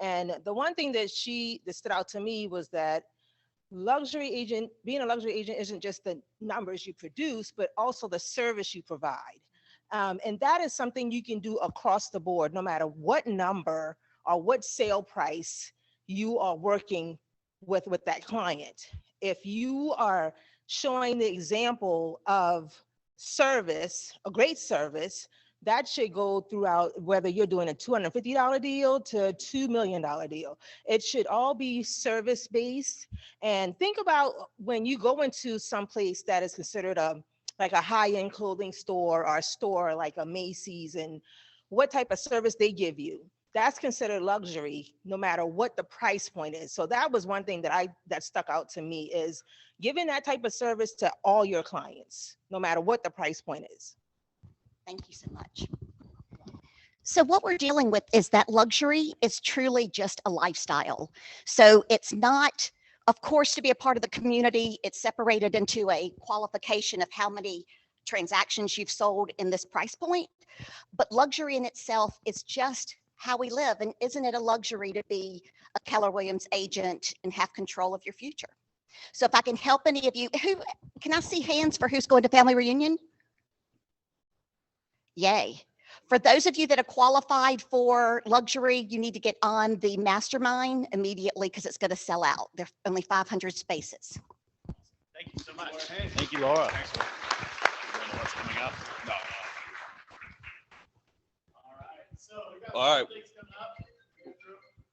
And the one thing that stood out to me was that being a luxury agent isn't just the numbers you produce, but also the service you provide. And that is something you can do across the board, no matter what number or what sale price you are working with that client. If you are showing the example of service, a great service, that should go throughout, whether you're doing a $250 deal to a $2 million deal. It should all be service-based. And think about when you go into some place that is considered like a high-end clothing store or a store like a Macy's, and what type of service they give you. That's considered luxury, no matter what the price point is. So that was one thing that stuck out to me, is giving that type of service to all your clients, no matter what the price point is. Thank you so much. So what we're dealing with is that luxury is truly just a lifestyle. So it's not, of course, to be a part of the community, it's separated into a qualification of how many transactions you've sold in this price point. But luxury in itself is just how we live. And isn't it a luxury to be a Keller Williams agent and have control of your future? So if I can help any of you, can I see hands for who's going to family reunion? Yay. For those of you that are qualified for luxury, you need to get on the mastermind immediately, because it's going to sell out. There are only 500 spaces. Thank you so much. Thank you, Laura. Thanks. You don't know what's coming up? No. All right.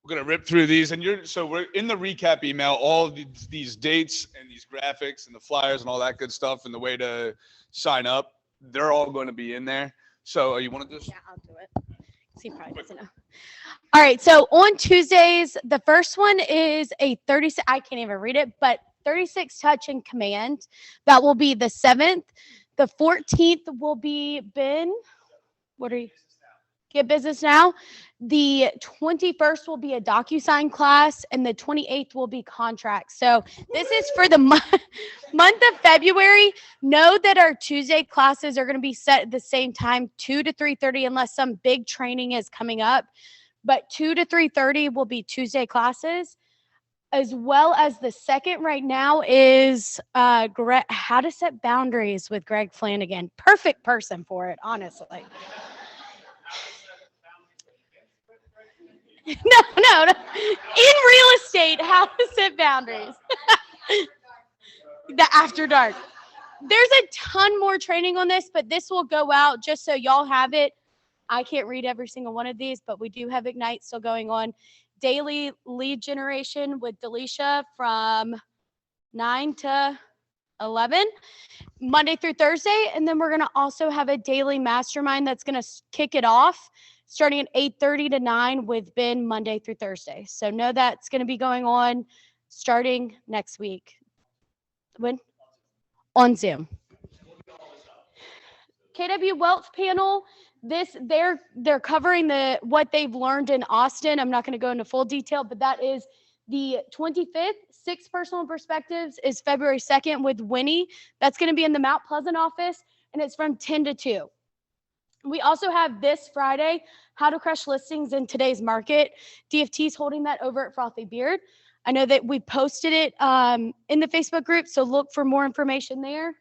We're gonna rip through these, and we're in the recap email. All of these dates and these graphics and the flyers and all that good stuff, and the way to sign up, they're all going to be in there. So you want to just? Yeah, I'll do it. He probably doesn't know. All right. So on Tuesdays, the first one is a 36. I can't even read it, but 36 touch and command. That will be the 7th. The 14th will be Ben. What are you? Get Business Now. The 21st will be a DocuSign class, and the 28th will be contracts. So this is for the month of February. Know that our Tuesday classes are going to be set at the same time, 2 to 3:30, unless some big training is coming up. But 2 to 3:30 will be Tuesday classes, as well as the second right now is how to set boundaries with Greg Flanagan. Perfect person for it, honestly. No. In real estate, how to set boundaries. The after dark. There's a ton more training on this, but this will go out just so y'all have it. I can't read every single one of these, but we do have Ignite still going on. Daily lead generation with Delisha from 9 to 11, Monday through Thursday. And then we're going to also have a daily mastermind that's going to kick it off starting at 8:30 to 9 with Ben Monday through Thursday. So know that's going to be going on starting next week. When? On Zoom. KW Wealth Panel, they're covering what they've learned in Austin. I'm not going to go into full detail, but that is the 25th. 6 Personal Perspectives is February 2nd with Winnie. That's going to be in the Mount Pleasant office, and it's from 10 to 2. We also have this Friday, How to Crush Listings in Today's Market. DFT is holding that over at Frothy Beard. I know that we posted it in the Facebook group, so look for more information there.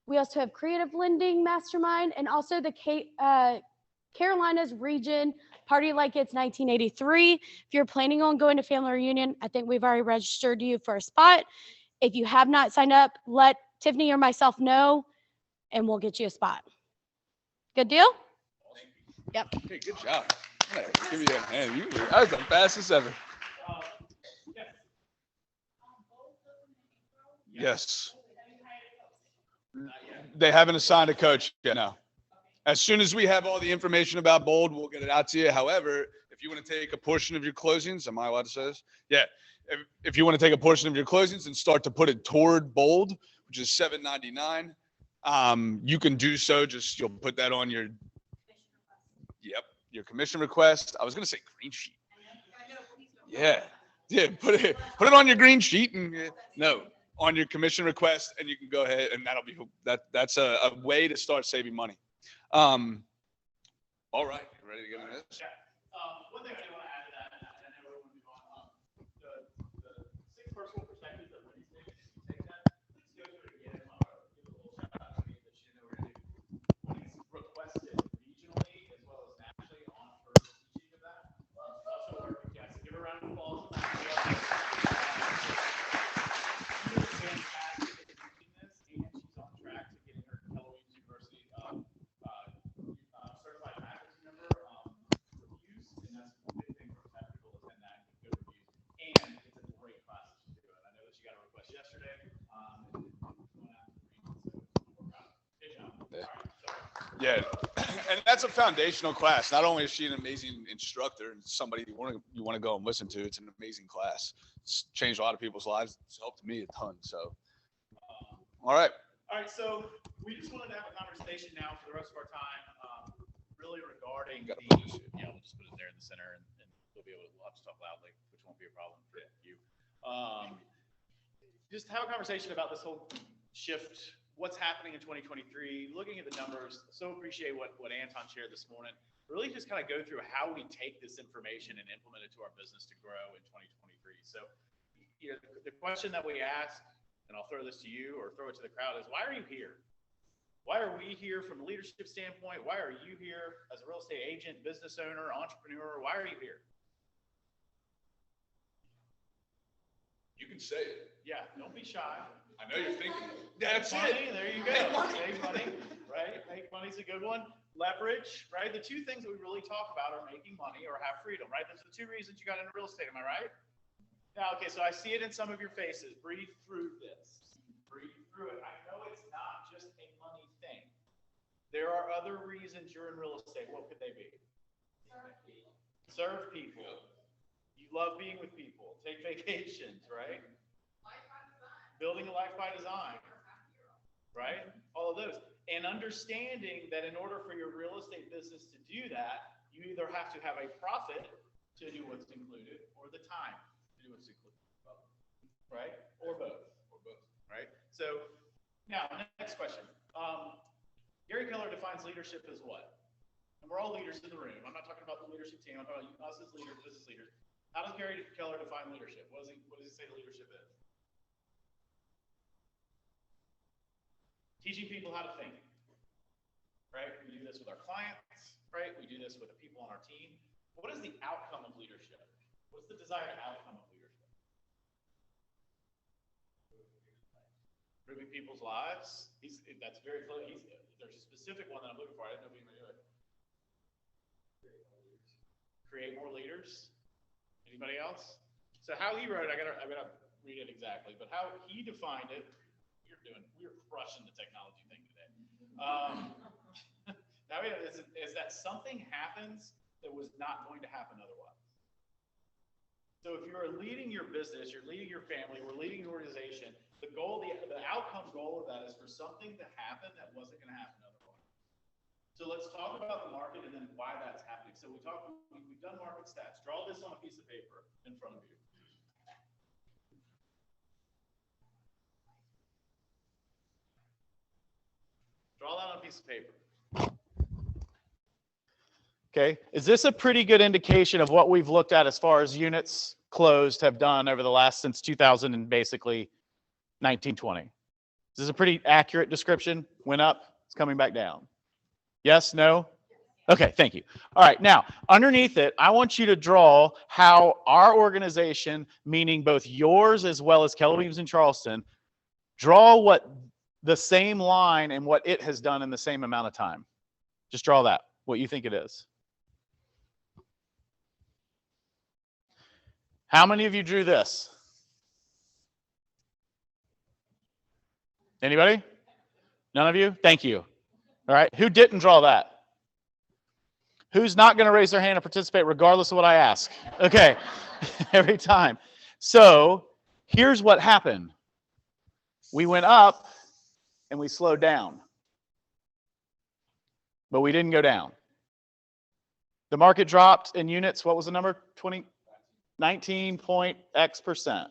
We also have Creative Lending Mastermind and also the Carolinas Region Party Like It's 1983. If you're planning on going to family reunion, I think we've already registered you for a spot. If you have not signed up, let Tiffany or myself know, and we'll get you a spot. Good deal? Yep. Okay, good job. Hey, give you a hand. That was the fastest ever. Yes. They haven't assigned a coach yet. No. As soon as we have all the information about Bold, we'll get it out to you. However, if you want to take a portion of your closings, am I allowed to say this? Yeah. If you want to take a portion of your closings and start to put it toward Bold, which is $7.99, you can do so. Just you'll put that on your commission request. I was going to say green sheet. Yeah. Put it on your green sheet and on your commission request, and you can go ahead, and that's a way to start saving money. All right, you ready to get into this? One thing I do want to add to that, and I know we're going to move on, the 6 Personal Perspectives that Wendy's doing, if you take that, let's go through it again. I'll give a little shout out to me that she didn't know we're going to do. Wendy's requested regionally as well as nationally on her teaching of that. Also, yeah, so give her a round of applause. Yeah, and that's a foundational class. Not only is she an amazing instructor and somebody you want to go and listen to, it's an amazing class. It's changed a lot of people's lives. It's helped me a ton. So, all right. All right, so we just wanted to have a conversation now for the rest of our time, really regarding we'll just put it there in the center, and we'll have to talk loudly, which won't be a problem for you. Just have a conversation about this whole shift. What's happening in 2023, looking at the numbers. So appreciate what Anton shared this morning. Really just kind of go through how we take this information and implement it to our business to grow in 2023. So the question that we ask, and I'll throw this to you or throw it to the crowd, is why are you here? Why are we here from a leadership standpoint? Why are you here as a real estate agent, business owner, entrepreneur? Why are you here? You can say it. Yeah, don't be shy. I know you're thinking. That's money, it. There you go. Make money, right? Make money's a good one. Leverage, right? The two things that we really talk about are making money or have freedom, right? Those are the two reasons you got into real estate. Am I right? Now, okay, so I see it in some of your faces. Breathe through this. Breathe through it. I know it's not just a money thing. There are other reasons you're in real estate. What could they be? Serve people. You love being with people. Take vacations, right? Building a life by design, right? All of those. And understanding that in order for your real estate business to do that, you either have to have a profit to do what's included or the time to do what's included, right? Or both, right? So now, next question. Gary Keller defines leadership as what? And we're all leaders in the room. I'm not talking about the leadership team. I'm talking about us as leaders, business leaders. How does Gary Keller define leadership? What does he say leadership is? Teaching people how to think, right? We do this with our clients, right? We do this with the people on our team. what is the outcome of leadership? What's the desired outcome of leadership? Improving people's lives. That's very close. There's a specific one that I'm looking for. I didn't know if you knew it. Create more leaders. Anybody else? So how he wrote it, I gotta read it exactly, but how he defined it, we're crushing the technology thing today. Now is that something happens that was not going to happen otherwise. So if you're leading your business, you're leading your family, we're leading an organization, the goal, the outcome goal of that is for something to happen that wasn't going to happen otherwise. So let's talk about the market and then why that's happening. So we've done market stats. Draw this on a piece of paper in front of you. Draw that on a piece of paper. Okay, is this a pretty good indication of what we've looked at as far as units closed have done over the last since 2000 and basically 1920? Is this a pretty accurate description? Went up, it's coming back down. Yes, no? Okay, thank you. All right, now underneath it, I want you to draw how our organization, meaning both yours as well as Keller Williams in Charleston, draw what the same line and what it has done in the same amount of time. Just draw that, what you think it is. How many of you drew this? Anybody? None of you? Thank you. All right, who didn't draw that? Who's not going to raise their hand and participate regardless of what I ask? Okay, every time. So here's what happened. We went up and we slowed down, but we didn't go down. The market dropped in units. What was the number? 19.x%.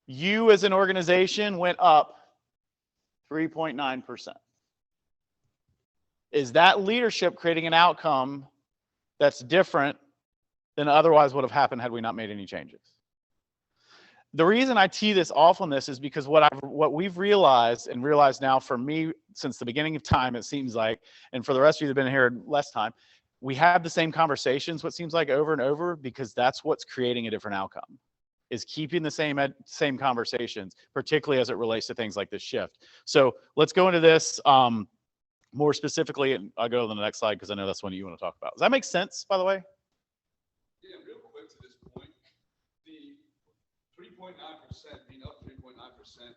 You as an organization went up 3.9%. Is that leadership creating an outcome that's different than otherwise would have happened had we not made any changes? The reason I tee this off on this is because what we've realized now for me since the beginning of time, it seems like, and for the rest of you that have been here less time, we have the same conversations, what seems like over and over, because that's what's creating a different outcome, is keeping the same conversations, particularly as it relates to things like this shift. So let's go into this more specifically, and I'll go to the next slide because I know that's one you want to talk about. Does that make sense, by the way? Yeah, real quick to this point, the 3.9% being up 3.9%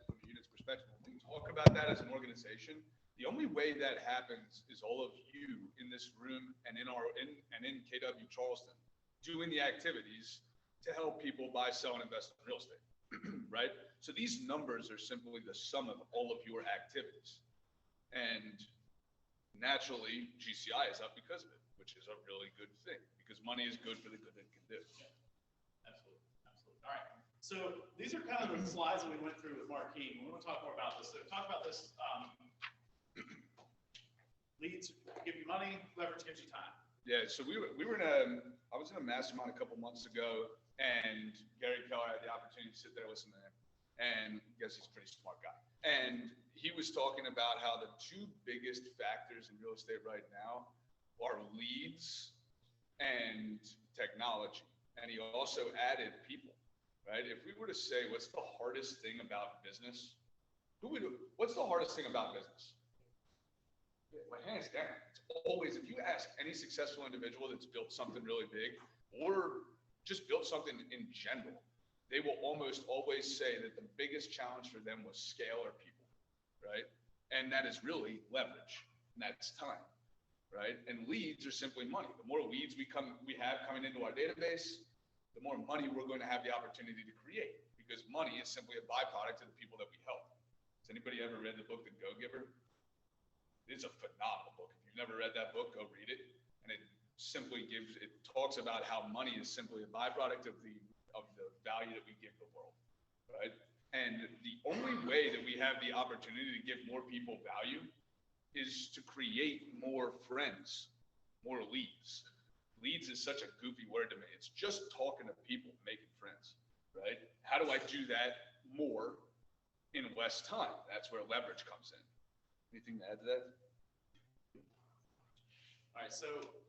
from a unit's perspective, when we talk about that as an organization, the only way that happens is all of you in this room and in KW Charleston doing the activities to help people buy, sell, and invest in real estate, right? So these numbers are simply the sum of all of your activities. And naturally, GCI is up because of it, which is a really good thing, because money is good for the good it can do. Yeah, absolutely, absolutely. All right, so these are kind of the slides that we went through with Marquis. We want to talk more about this. So talk about this. Leads give you money, leverage gives you time. Yeah, so I was in a mastermind a couple months ago, and Gary Keller had the opportunity to sit there and listen to him, and I guess he's a pretty smart guy. And he was talking about how the two biggest factors in real estate right now are leads and technology. And he also added people, right? If we were to say, what's the hardest thing about business? What's the hardest thing about business? Well, hands down, it's always, if you ask any successful individual that's built something really big or just built something in general, they will almost always say that the biggest challenge for them was scale or people, right? And that is really leverage, and that's time, right? And leads are simply money. The more leads we have coming into our database, the more money we're going to have the opportunity to create, because money is simply a byproduct of the people that we help. Has anybody ever read the book, The Go-Giver? It's a phenomenal book. If you've never read that book, go read it. And it talks about how money is simply a byproduct of the value that we give the world, right? And the only way that we have the opportunity to give more people value is to create more friends, more leads. Leads is such a goofy word to me. It's just talking to people, making friends, right? How do I do that more in less time? That's where leverage comes in. Anything to add to that? All right, so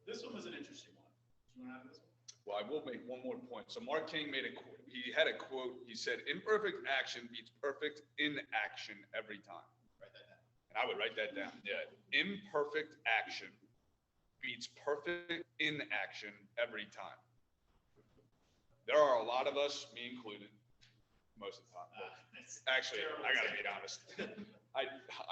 this one was an interesting one. you want to add to this one? Well, I will make one more point. So Mark King he had a quote. He said, imperfect action beats perfect inaction every time. Write that down. And I would write that down. Yeah. Imperfect action beats perfect inaction every time. There are a lot of us, me included, most of the time. Actually, I gotta be honest. I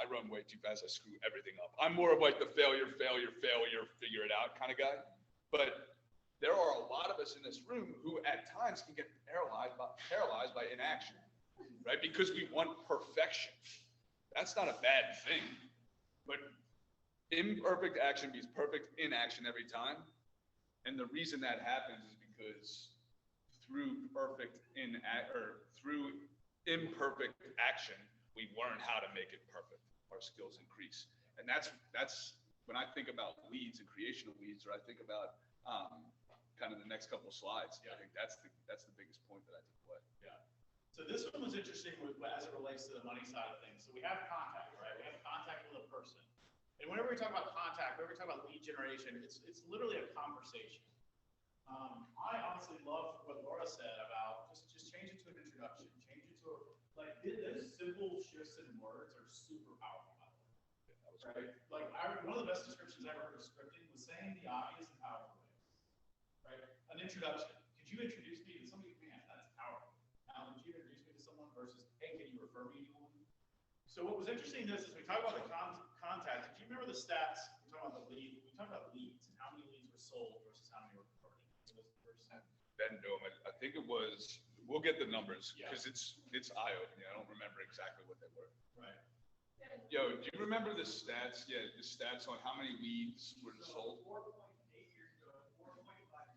run way too fast. I screw everything up. I'm more of like the failure, figure it out kind of guy. But there are a lot of us in this room who at times can get paralyzed by inaction, right? Because we want perfection. That's not a bad thing. But imperfect action beats perfect inaction every time. And the reason that happens is because through imperfect action, we learn how to make it perfect. Our skills increase. And that's when I think about leads and creation of leads, or I think about kind of the next couple slides. I think that's the biggest point that I took away. Yeah. So this one was interesting as it relates to the money side of things. So we have contact, right? We have contact with a person. And whenever we talk about contact, whenever we talk about lead generation, it's literally a conversation. I honestly love what Laura said about just change it to an introduction, change it to those simple shifts in words are super powerful, by the way. Right? Like one of the best descriptions I ever heard of scripting was saying the obvious in powerful ways. Right? An introduction. Could you introduce me to somebody? Man, that's powerful. Now, could you introduce me to someone versus, hey, can you refer me to one? So what was interesting is we talk about the contact. If you remember the stats, we talk about the lead. We talk about leads and how many leads were sold versus how many were converted. Ben Dome, I think it was. We'll get the numbers because it's eye-opening. I don't remember exactly what they were. Right. Yo, do you remember the stats? Yeah, the stats on how many leads were sold. 4.8 years ago, 4.5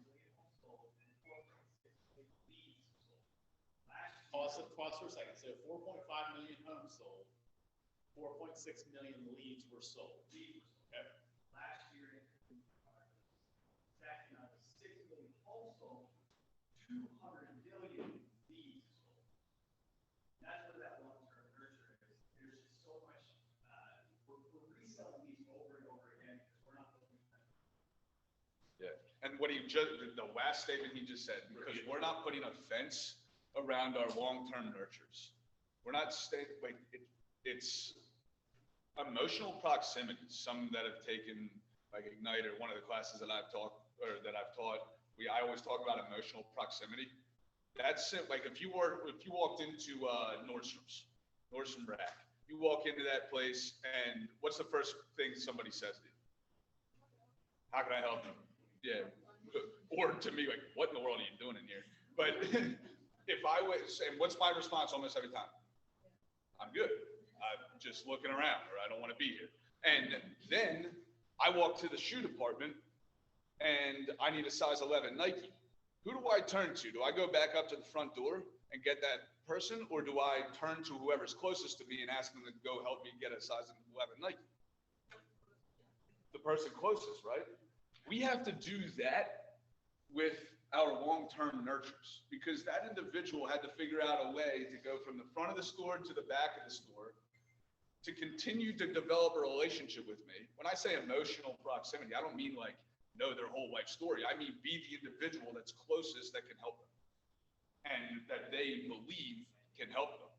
million homes sold, and 4.6 million leads sold. Pause for a second. So 4.5 million homes sold, 4.6 million leads were sold. Okay. Last year, exactly 6 million homes sold, 200 million leads sold. That's what that long-term nurture is. There's just so much. We're reselling these over and over again because we're not looking at them. Yeah, and the last statement he just said, because we're not putting a fence around our long-term nurtures. We're not it's emotional proximity. Some that have taken like Ignite or one of the classes that I've taught, I always talk about emotional proximity. That's it. Like if you walked into Nordstrom Rack, you walk into that place and what's the first thing somebody says to you? How can I help you? Yeah. Or to me, like, what in the world are you doing in here? But if I was, and what's my response almost every time? I'm good. I'm just looking around, or I don't want to be here. And then I walk to the shoe department and I need a size 11 Nike. Who do I turn to? Do I go back up to the front door and get that person, or do I turn to whoever's closest to me and ask them to go help me get a size 11 Nike? The person closest, right? We have to do that with our long-term nurtures, because that individual had to figure out a way to go from the front of the store to the back of the store to continue to develop a relationship with me. When I say emotional proximity, I don't mean like know their whole life story. I mean, be the individual that's closest that can help them and that they believe can help them.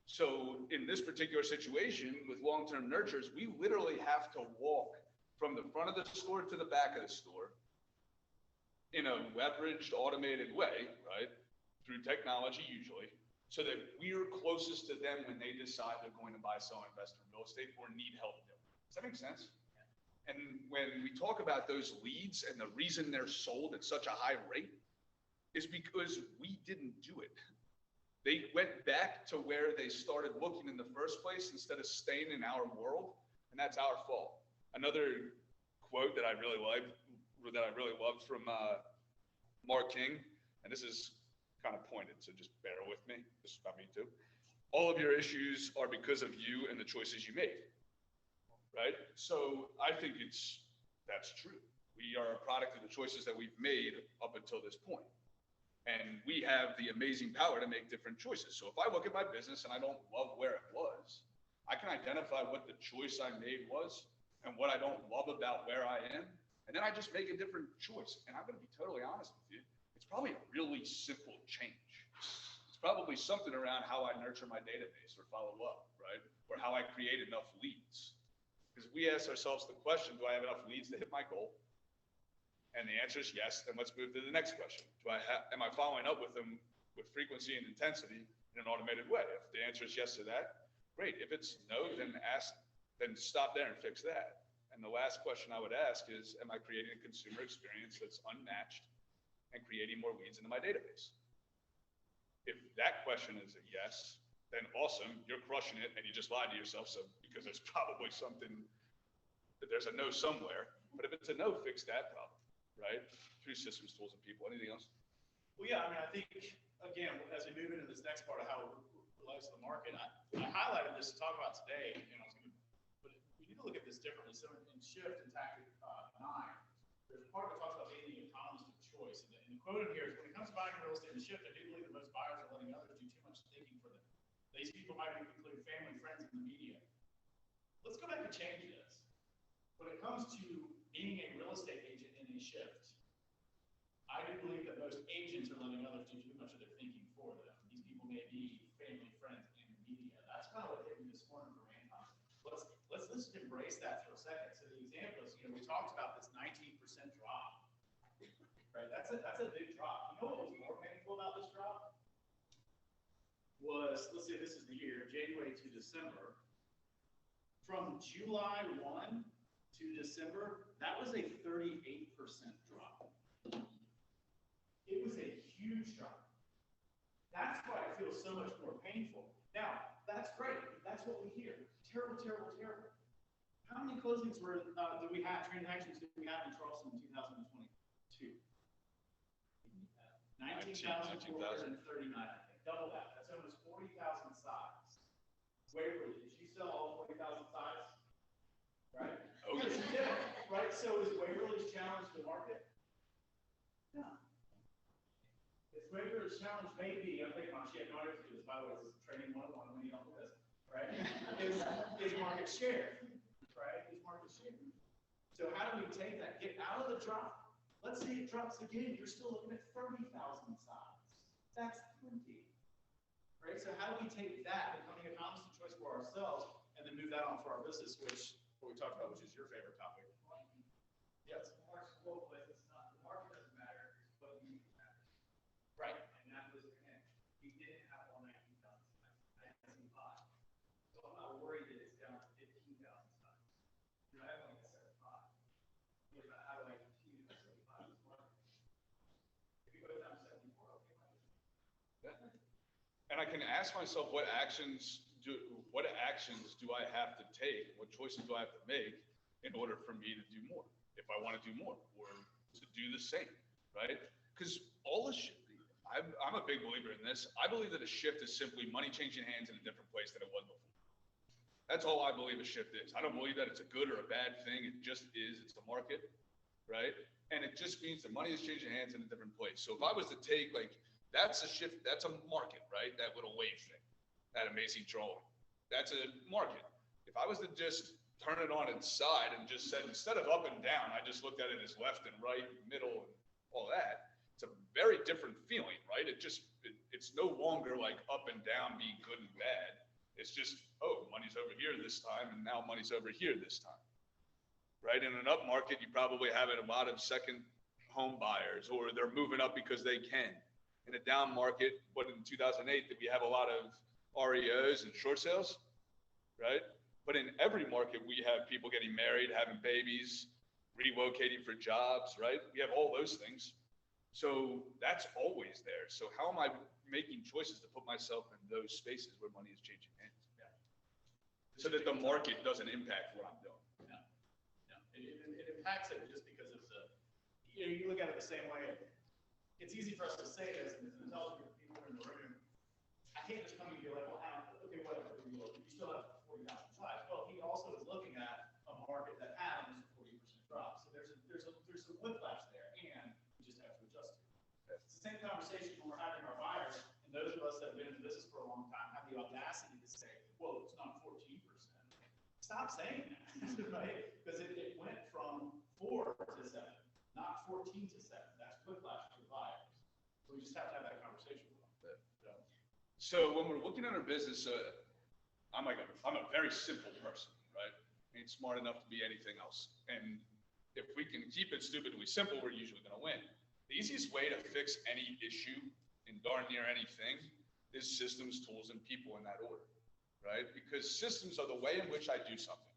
So in this particular situation with long-term nurtures, we literally have to walk from the front of the store to the back of the store in a leveraged, automated way, right? Through technology usually, so that we're closest to them when they decide they're going to buy, sell, invest in real estate or need help doing. Does that make sense? And when we talk about those leads and the reason they're sold at such a high rate is because we didn't do it. They went back to where they started looking in the first place instead of staying in our world, and that's our fault. Another quote that I really loved from Mark King, and this is kind of pointed, so just bear with me. This is about me too. All of your issues are because of you and the choices you made. Right? So I think that's true. We are a product of the choices that we've made up until this point. And we have the amazing power to make different choices. So if I look at my business and I don't love where it was, I can identify what the choice I made was and what I don't love about where I am, And then I just make a different choice. And I'm going to be totally honest with you. It's probably a really simple change. It's probably something around how I nurture my database or follow up, right? Or how I create enough leads. Because we ask ourselves the question, do I have enough leads to hit my goal? And the answer is yes. Then let's move to the next question. Am I following up with them with frequency and intensity in an automated way? If the answer is yes to that, great. If it's no, then stop there and fix that. And the last question I would ask is, am I creating a consumer experience that's unmatched and creating more leads into my database? If that question is a yes, then awesome, you're crushing it and you just lied to yourself. So because there's probably something that there's a no somewhere, but if it's a no, fix that problem, right? Through systems, tools, and people. Anything else? Well, yeah, I mean, I think, again, as we move into this next part of how it relates to the market, I highlighted this to talk about today, but we need to look at this differently. So in Shift and Tactic 9, there's part of it talks about being the economist of choice. And the quote in here is, when it comes to buying real estate in Shift, I do believe that most buyers are letting others do too much thinking for them. These people might include family, friends, and the media. Let's go back and change this. When it comes to being a real estate agent in a Shift, I do believe that most agents are letting others do too much of their thinking for them. These people may be family, friends, and the media. That's kind of what hit me this morning from Anton. Let's just embrace that for a second. So the example is, we talked about this 19% drop, right? That's a big drop. You know what was more painful about this drop? Was, let's say this is the year, January to December. From July 1 to December, that was a 38% drop. It was a huge drop. That's why it feels so much more painful. Now, that's great. That's what we hear. Terrible, terrible, terrible. How many closings transactions did we have in Charleston in 2022? 19,439, I think. Double that. That's almost 40,000 sides. Waverly, did you sell all 40,000 sides? Right? Oh, yes, you did. Right? So is Waverly's challenge the market? No. Its Waverly's challenge may be, I'm thinking on shit, no, I have to do this, by the way, this is training 101 when you don't do this, right? Is market share, right? Is market share. So how do we take that, get out of the drop? Let's say it drops again, you're still looking at 30,000 sides. That's plenty. Right? So how do we take that, becoming a constant choice for ourselves, and then move that on for our business, which what we talked about, which is your favorite topic. Yes. The market doesn't matter, it's what you matter. Right. And that was, again, we didn't have all 19,000 sites. I had some 5. So I'm not worried that it's down to 15,000 sites. I have only 75. If how do I continue to 75 this market? If you go down to 74, okay. And I can ask myself, what actions do I have to take? What choices do I have to make in order for me to do more? If I want to do more or to do the same, right? Because all the shit, I'm a big believer in this. I believe that a shift is simply money changing hands in a different place than it was before. That's all I believe a shift is. I don't believe that it's a good or a bad thing. It just is. It's the market, right? And it just means the money is changing hands in a different place. So if I was to take that's a shift, that's a market, right? That little wave thing, that amazing drawing. That's a market. If I was to just turn it on its side and just said, instead of up and down, I just looked at it as left and right, middle, and all that, it's a very different feeling, right? It's no longer like up and down being good and bad. It's just, oh, money's over here this time, and now money's over here this time, right? In an up market, you probably have a lot of second home buyers, or they're moving up because they can. In a down market, but in 2008, did we have a lot of REOs and short sales, right? But in every market, we have people getting married, having babies, relocating for jobs, right? We have all those things. So that's always there. So how am I making choices to put myself in those spaces where money is changing hands? Yeah. So that the market doesn't impact what I'm doing. Yeah. It impacts it just because of you look at it the same way. It's easy for us to say this, and it's an intelligent people in the room. I can't just come to you and be like, well, Adam, okay, whatever, you still have 40,000 sides. Well, he also is looking at a market that had almost a 40% drop. So there's some whiplash there, and we just have to adjust to it. It's the same conversation when we're having our buyers, and those of us that have been in business for a long time have the audacity to say, well, it's not 14%. Stop saying that, right? Because it went from 4 to 7. 14 to 7. That's whiplash for buyers. So we just have to have that conversation with them. So when we're looking at our business, I'm a very simple person, right? Ain't smart enough to be anything else. And if we can keep it stupidly simple, we're usually going to win. The easiest way to fix any issue in darn near anything is systems, tools, and people in that order, right? Because systems are the way in which I do something.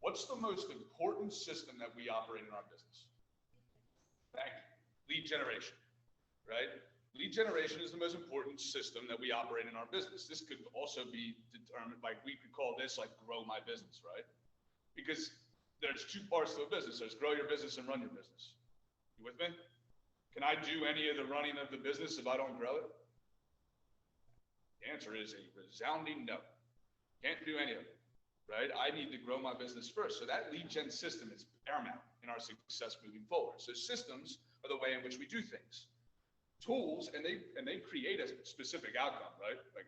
What's the most important system that we operate in our business? Thank you. Lead generation, right? Lead generation is the most important system that we operate in our business. This could also be determined, like we could call this like grow my business, right? Because there's two parts to a business. There's grow your business and run your business. You with me? Can I do any of the running of the business if I don't grow it? The answer is a resounding no. Can't do any of it, right? I need to grow my business first. So that lead gen system is paramount in our success moving forward. So systems are the way in which we do things. Tools, and they create a specific outcome, right? Like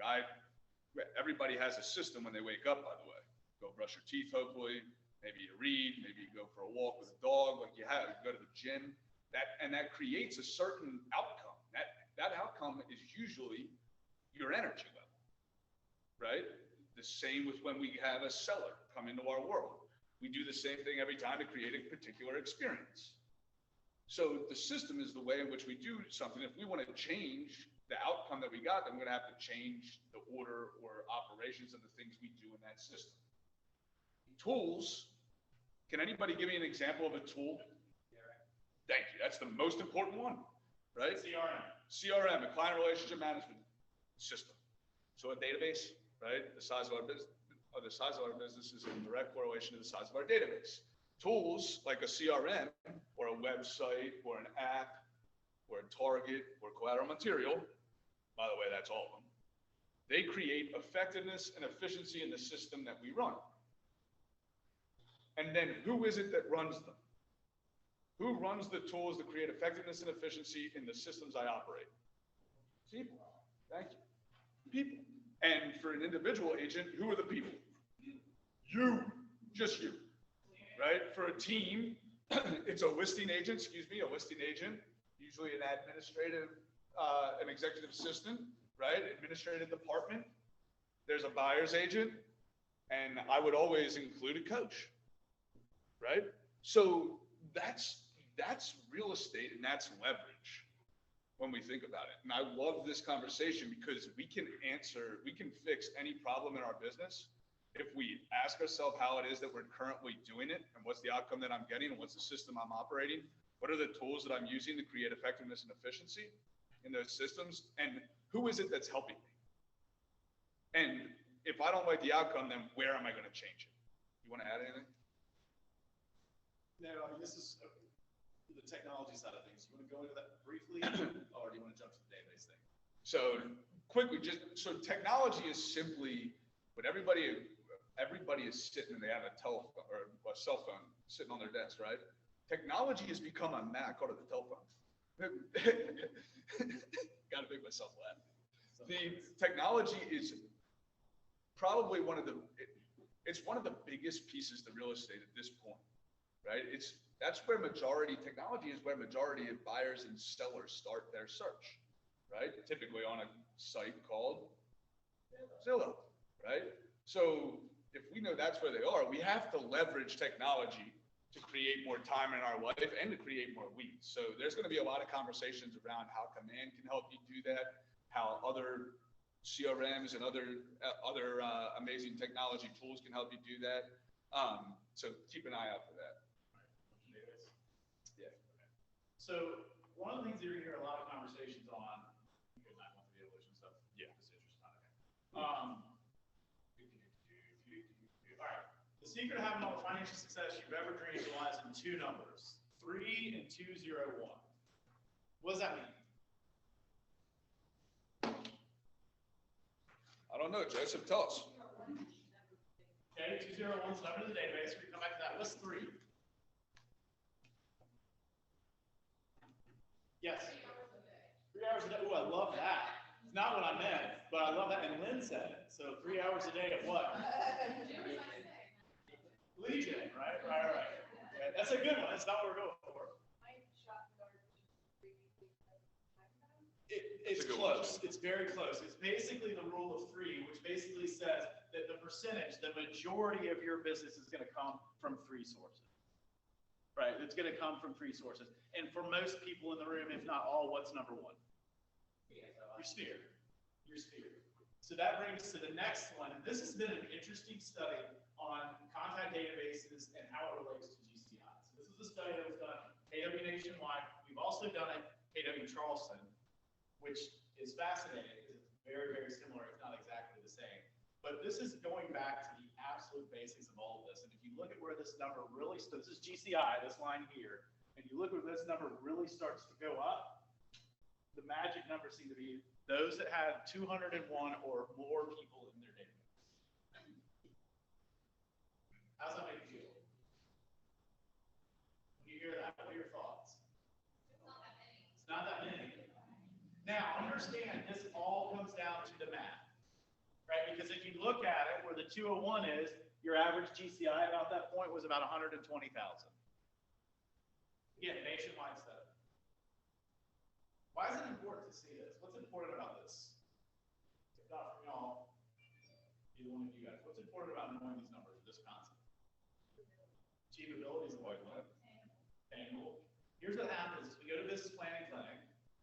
everybody has a system when they wake up, by the way. Go brush your teeth, hopefully. Maybe you read, maybe you go for a walk with a dog, like you go to the gym. That creates a certain outcome. That outcome is usually your energy level, right? The same with when we have a seller come into our world. We do the same thing every time to create a particular experience. So the system is the way in which we do something. If we want to change the outcome that we got, then we're going to have to change the order or operations of the things we do in that system. Tools, can anybody give me an example of a tool? Thank you. That's the most important one, right? CRM, a client relationship management system. So a database, right? The size of our business is in direct correlation to the size of our database. Tools like a CRM or a website or an app or a target or collateral material, by the way, that's all of them. They create effectiveness and efficiency in the system that we run. And then who is it that runs them? Who runs the tools that create effectiveness and efficiency in the systems I operate? People. Thank you. People. And for an individual agent, who are the people? You. Just you. Right? For a team, it's a listing agent, usually an administrative, an executive assistant, right? Administrative department. There's a buyer's agent, and I would always include a coach, right? So that's real estate and that's leverage when we think about it. And I love this conversation because we can fix any problem in our business if we ask ourselves how it is that we're currently doing it and what's the outcome that I'm getting and what's the system I'm operating, what are the tools that I'm using to create effectiveness and efficiency in those systems, and who is it that's helping me? And if I don't like the outcome, then where am I going to change it? You want to add anything? No, I mean, this is the technology side of things. You want to go into that briefly, or do you want to jump to the database thing? So quickly, so technology is simply what everybody is sitting and they have a telephone or a cell phone sitting on their desk, right? Technology has become a Mac out of the telephone. Got to make myself laugh. The technology is probably one of the biggest pieces to real estate at this point, right? Technology is where majority of buyers and sellers start their search, right? Typically on a site called Zillow, right? So if we know that's where they are, we have to leverage technology to create more time in our life and to create more leads. So there's going to be a lot of conversations around how Command can help you do that, how other CRMs and other amazing technology tools can help you do that. So keep an eye out for that. Yeah. So one of the things that you're going to hear a lot of conversations on, you guys might want the evolution stuff. Yeah. This interesting. Okay. All right. The secret to having all the financial success you've ever dreamed lies in two numbers, 3 and 201. What does that mean? I don't know, Joseph, tell us. Okay, 201 is the number of the database. We can come back to that. What's 3? Yes. 3 hours a day. Ooh, I love that. It's not what I meant, but I love that. And Lynn said it. So 3 hours a day of what? Legion, right? Right. Yeah, that's a good one. That's not what we're going for. It's a good close. It's very close. It's basically the rule of three, which basically says that the percentage, the majority of your business is going to come from three sources. Right? It's going to come from three sources. And for most people in the room, if not all, what's number one? Your sphere. Your sphere. So that brings us to the next one. And this has been an interesting study on contact databases and how it relates to GCI. So this is a study that was done KW nationwide. We've also done it KW Charleston, which is fascinating because it's very, very similar, if not exactly the same. But this is going back to the absolute basics of all of this. And if you look at where this number really starts, this is GCI, this line here, and you look where this number really starts to go up, the magic numbers seem to be those that have 201 or more people in their database. How's that make you feel? When you hear that, what are your thoughts? It's not that many. Now, understand, this all comes down to the math, right? Because if you look at it, where the 201 is, your average GCI about that point was about 120,000. Again, nationwide study. Why is it important to see this? What's important about this? If not from y'all, either one of you guys, what's important about knowing these numbers, this concept? Achievability is what? Annual. Here's what happens. We go to business planning clinic.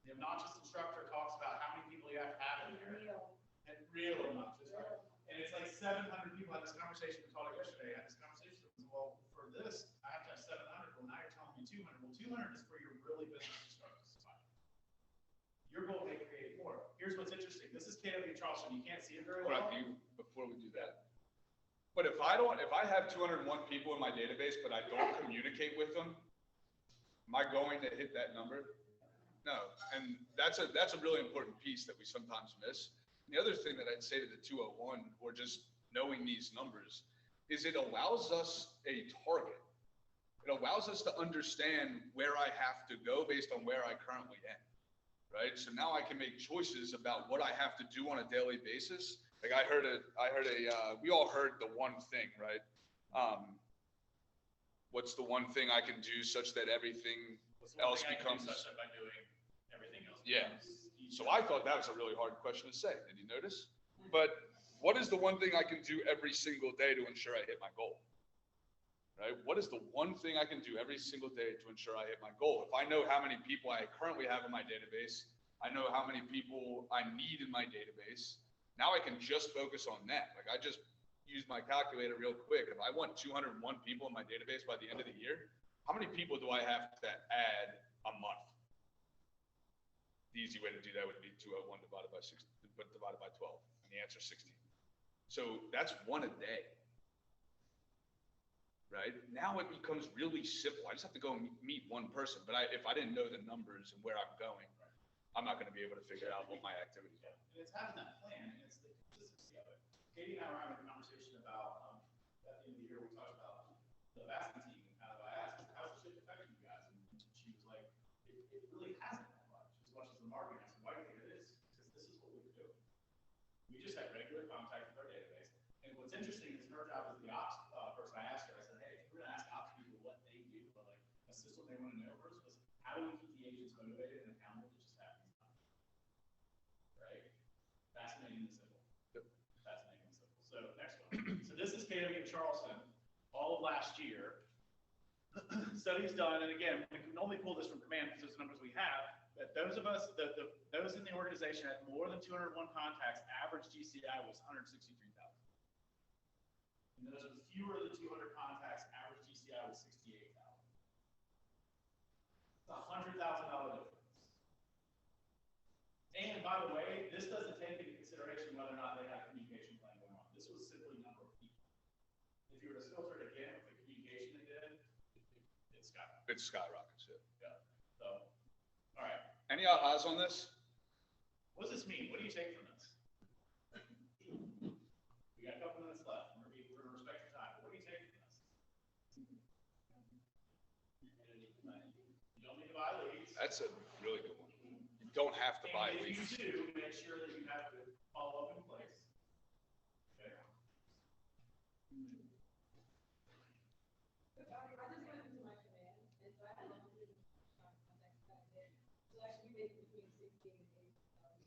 The obnoxious instructor talks about how many people you have to have in here. And real obnoxious, right? And it's like 700 people. I had this conversation with Todd yesterday. I had this conversation. Well, for this, I have to have 700. Well, now you're telling me 200. Well, 200 is for your really business instructors. Your goal may create more. Here's what's interesting. This is KW Charleston. You can't see it very well. Before we do that. But if I have 201 people in my database, but I don't communicate with them, am I going to hit that number? No. And that's a really important piece that we sometimes miss. And the other thing that I'd say to the 201, or just knowing these numbers, is it allows us a target. It allows us to understand where I have to go based on where I currently am. Right? So now I can make choices about what I have to do on a daily basis. Like we all heard the one thing, right? What's the one thing I can do such that everything else becomes. By doing everything else. Yeah. So I thought that was a really hard question to say. Did you notice? But what is the one thing I can do every single day to ensure I hit my goal? Right? What is the one thing I can do every single day to ensure I hit my goal? If I know how many people I currently have in my database, I know how many people I need in my database. Now I can just focus on that. Like I just used my calculator real quick. If I want 201 people in my database by the end of the year, how many people do I have to add a month? The easy way to do that would be 201 divided by 6, but divided by 12. And the answer is 16. So that's one a day. Right? Now it becomes really simple. I just have to go and meet one person. But if I didn't know the numbers and where I'm going, I'm not going to be able to figure out what my activities are. And it's having that plan, and it's the consistency of it. Katie and I were having a conversation about, at the end of the year, we talked about the absentee, and kind of I asked, how's the shift affecting you guys? And she was like, it really hasn't that much as the marketing. I said, why do you think it is? Because this is what we do. We just have regular contact with our database. And what's interesting is her job as the ops person. I asked her, I said, hey, if we're going to ask ops people what they do, but like a system they want to know first was how do we keep the agents motivated and accountable to just have these numbers? Right? Fascinating and simple. Yep. Fascinating and simple. So next one. So this is KW in Charleston, all of last year. Studies done, and again, we can only pull this from command because those numbers we have. But those of us, those in the organization had more than 201 contacts, average GCI was 163,000. And those with fewer than 200 contacts, average GCI was 68,000. It's a $100,000 difference. And by the way, this doesn't take into consideration whether or not they have a communication plan going on. This was simply number of people. If you were to filter it again with the communication they did, It skyrockets. yeah. So, all right. Any ahas on this? What does this mean? What do you take from this? We got a couple minutes left. We're going to respect your time. What do you take from this? You don't need to buy leads. That's a really good one. You don't have to buy And if leads. you do, make sure that you have to follow up in place. Okay. I just went into my command, and so I had 100 contacts back then. So actually, we made between 60 and 80,000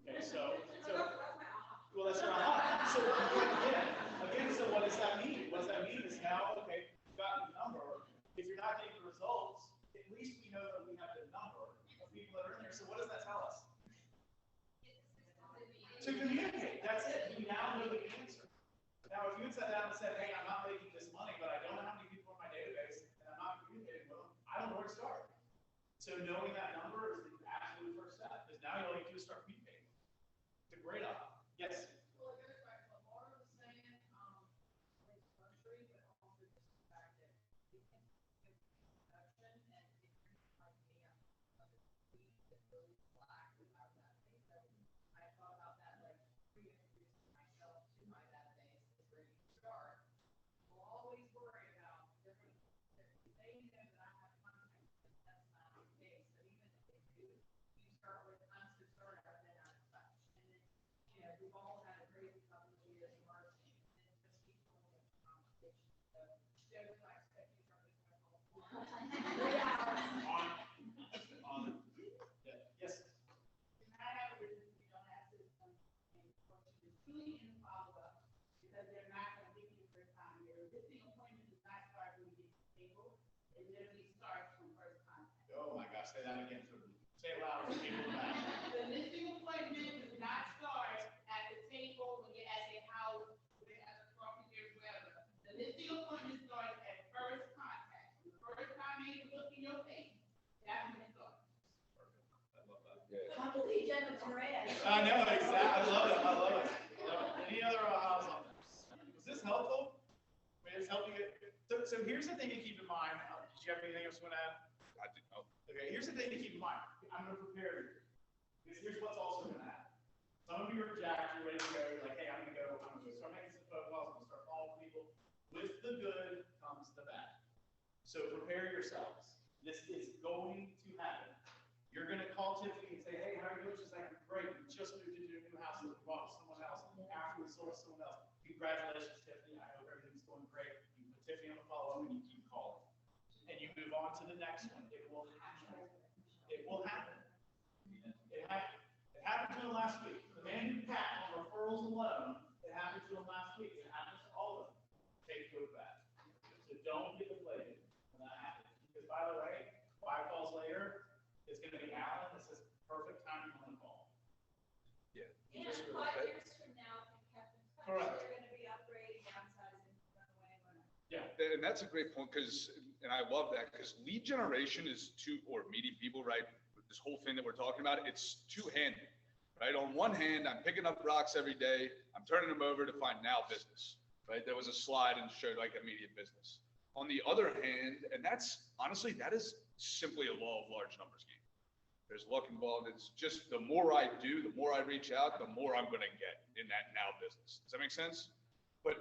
Okay, well, that's your aha. So again, so what does that mean? What does that mean is now, okay, you've got the number. If you're not getting the results, at least we know that we have the number of people that are in there. So what does that tell us? To communicate, that's it. We now know the answer. Now, if you had sat down and said, hey, I'm not making this money, but I don't know how many people in my database, and I'm not communicating with them, I don't know where to start. So knowing that number is the absolute first step, because now all you have to do is start communicating. It's a great aha. Yes? Well, it goes back to what Laura was saying, with country, but also just the fact that we can give production and it can like me, we could really slack without that thing. So I thought about that, like reintroducing myself to my database is where you start. We'll always worry about different, they know that I have contact, but that's not the case. So even if they do, you start with, I'm so sorry, I've been out of touch. And then, you know, we've all had a crazy couple of years of our team, and then just keep going with the conversation. So, Joe, I expect you to start with my phone. 3 hours. Yes. I have a reason you don't have system, and what you do truly in follow-up, because they're not gonna give you first time. Your listing appointment does not start when you get to the table. It literally starts from first contact. Oh my gosh, say that again. Say it louder for people in the back. The listing appointment does not start at the table when you're at their house, when they're at the coffee or wherever. The listing appointment starts at first contact. The first time they look in your face, that's when it starts. I love that. Yeah. I believe Jenna Perez. I know, exactly. I love it. I love it. Any other ahas on this? Was this helpful? I mean, it's helping it. So here's the thing to keep in mind. Did you have anything else you want to add? I didn't know. Okay, here's the thing to keep in mind. I'm going to prepare you. Because here's what's also going to happen. Some of you are jacked, you're ready to go. You're like, hey, I'm going to go. I'm going to start making some phone calls. I'm going to start calling people. With the good comes the bad. So prepare yourselves. This is going to happen. You're going to call Tiffany and say, hey, how are you doing? She's like, great. We just moved into a new house that we bought with someone else after we sold to someone else. Congratulations, Tiffany. I hope everything's going great. You put Tiffany on the follow-up and you keep calling. And you move on to the next one. It will happen. It will happen. It happened. It happened to him last week. The man who Pat on referrals alone, it happened to him last week. It happens to all of them. Take good back. So don't get deflated when that happens. Because by the way, 5 calls later, it's going to be Alan. This is perfect timing on the call. Yeah. And 5 years from now, if you kept in touch, Correct. you're gonna be upgrading, downsizing, running away, whatever. Yeah. And that's a great point because, and I love that because lead generation is or meeting people, right? This whole thing that we're talking about, it's two-handed, right? On one hand, I'm picking up rocks every day. I'm turning them over to find now business, right? There was a slide and showed like immediate business. On the other hand, and that's honestly, that is simply a law of large numbers game. There's luck involved. It's just the more I do, the more I reach out, the more I'm going to get in that now business. Does that make sense? But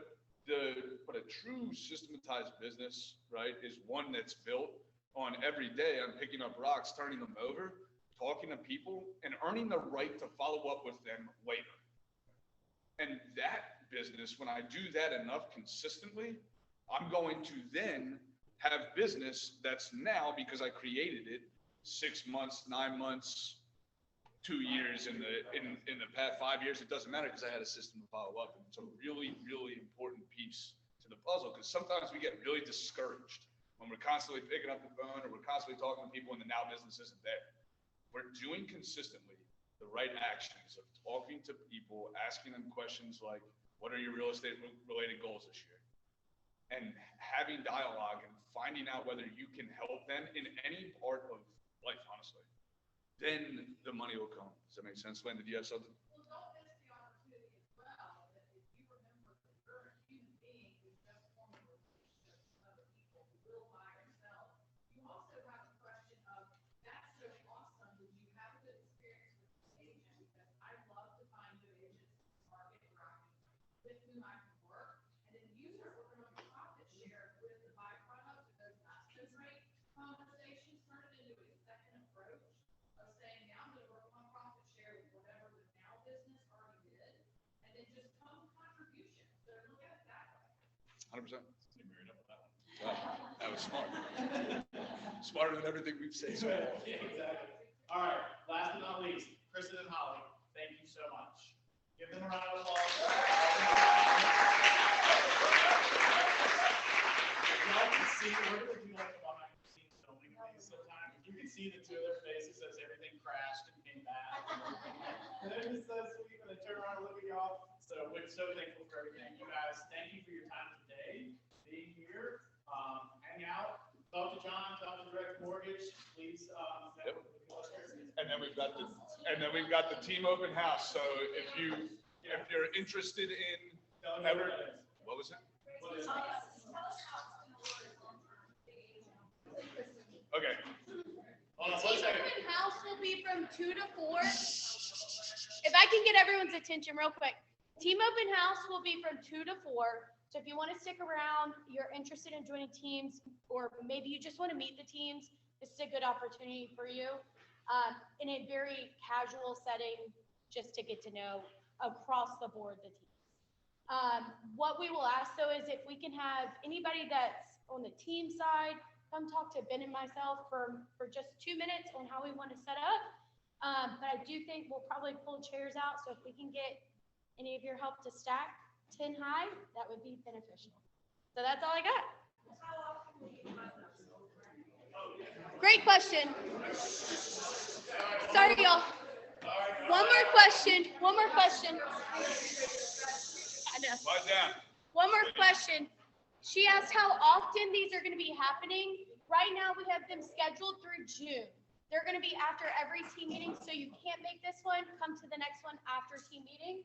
a true systematized business, right, is one that's built on every day I'm picking up rocks, turning them over, talking to people, and earning the right to follow up with them later. And that business, when I do that enough consistently, I'm going to then have business that's now, because I created it, 6 months, 9 months, 2 years in the past 5 years, it doesn't matter because I had a system to follow up. And it's a really, really important piece to the puzzle because sometimes we get really discouraged when we're constantly picking up the phone or we're constantly talking to people and the now business isn't there. We're doing consistently the right actions of talking to people, asking them questions like, what are your real estate related goals this year? And having dialogue and finding out whether you can help them in any part of life, honestly. Then the money will come. Does that make sense? Lynn, did you have something? Well, don't miss the opportunity as well, that if you remember that you're a human being who's just forming relationships with other people who will buy or sell, you also have a question of, that's so awesome, did you have a good experience with this agent? Because I love to find good agents in this market where with whom I can work, and then you start working on your profit share with the byproduct of those not so great conversations, turn it into a second approach of saying, yeah, I'm gonna work on profit share with whatever the now business already did, and then just come contribution. So look at it that way. 100%. That was smart. Smarter than everything we've said so far. Yeah, exactly. All right, last but not least, Kristen and Holly, Thank you so much. Give them a round of applause. Y'all can see, we're gonna do like a behind the scenes filming thing sometime. You can see the two of their faces as everything crashed and came back. And then it says, we're gonna turn around and look at y'all. So we're so thankful for everything. You guys, thank you for your time today, being here, hang out, talk to John, talk to Direct Mortgage, please. Yep. And then we've got the team open house. So if you're interested in what was it? Okay. Hold on, Team open house will be from 2 to 4. If I can get everyone's attention real quick. Team open house will be from 2 to 4. So if you want to stick around, you're interested in joining teams, or maybe you just want to meet the teams, this is a good opportunity for you. In a very casual setting, just to get to know across the board the teams. What we will ask though is if we can have anybody that's on the team side, come talk to Ben and myself for just 2 minutes on how we want to set up. But I do think we'll probably pull chairs out. So if we can get any of your help to stack 10 high, that would be beneficial. So that's all I got. Great question. Sorry, y'all. One more question. I know. One more question. She asked how often these are going to be happening. Right now, we have them scheduled through June. They're going to be after every team meeting, so you can't make this one. Come to the next one after team meeting.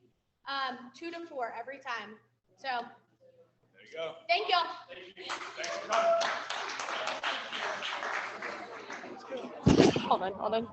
2 to 4 every time. So there you go. Thank y'all. Thanks for coming. Hold on.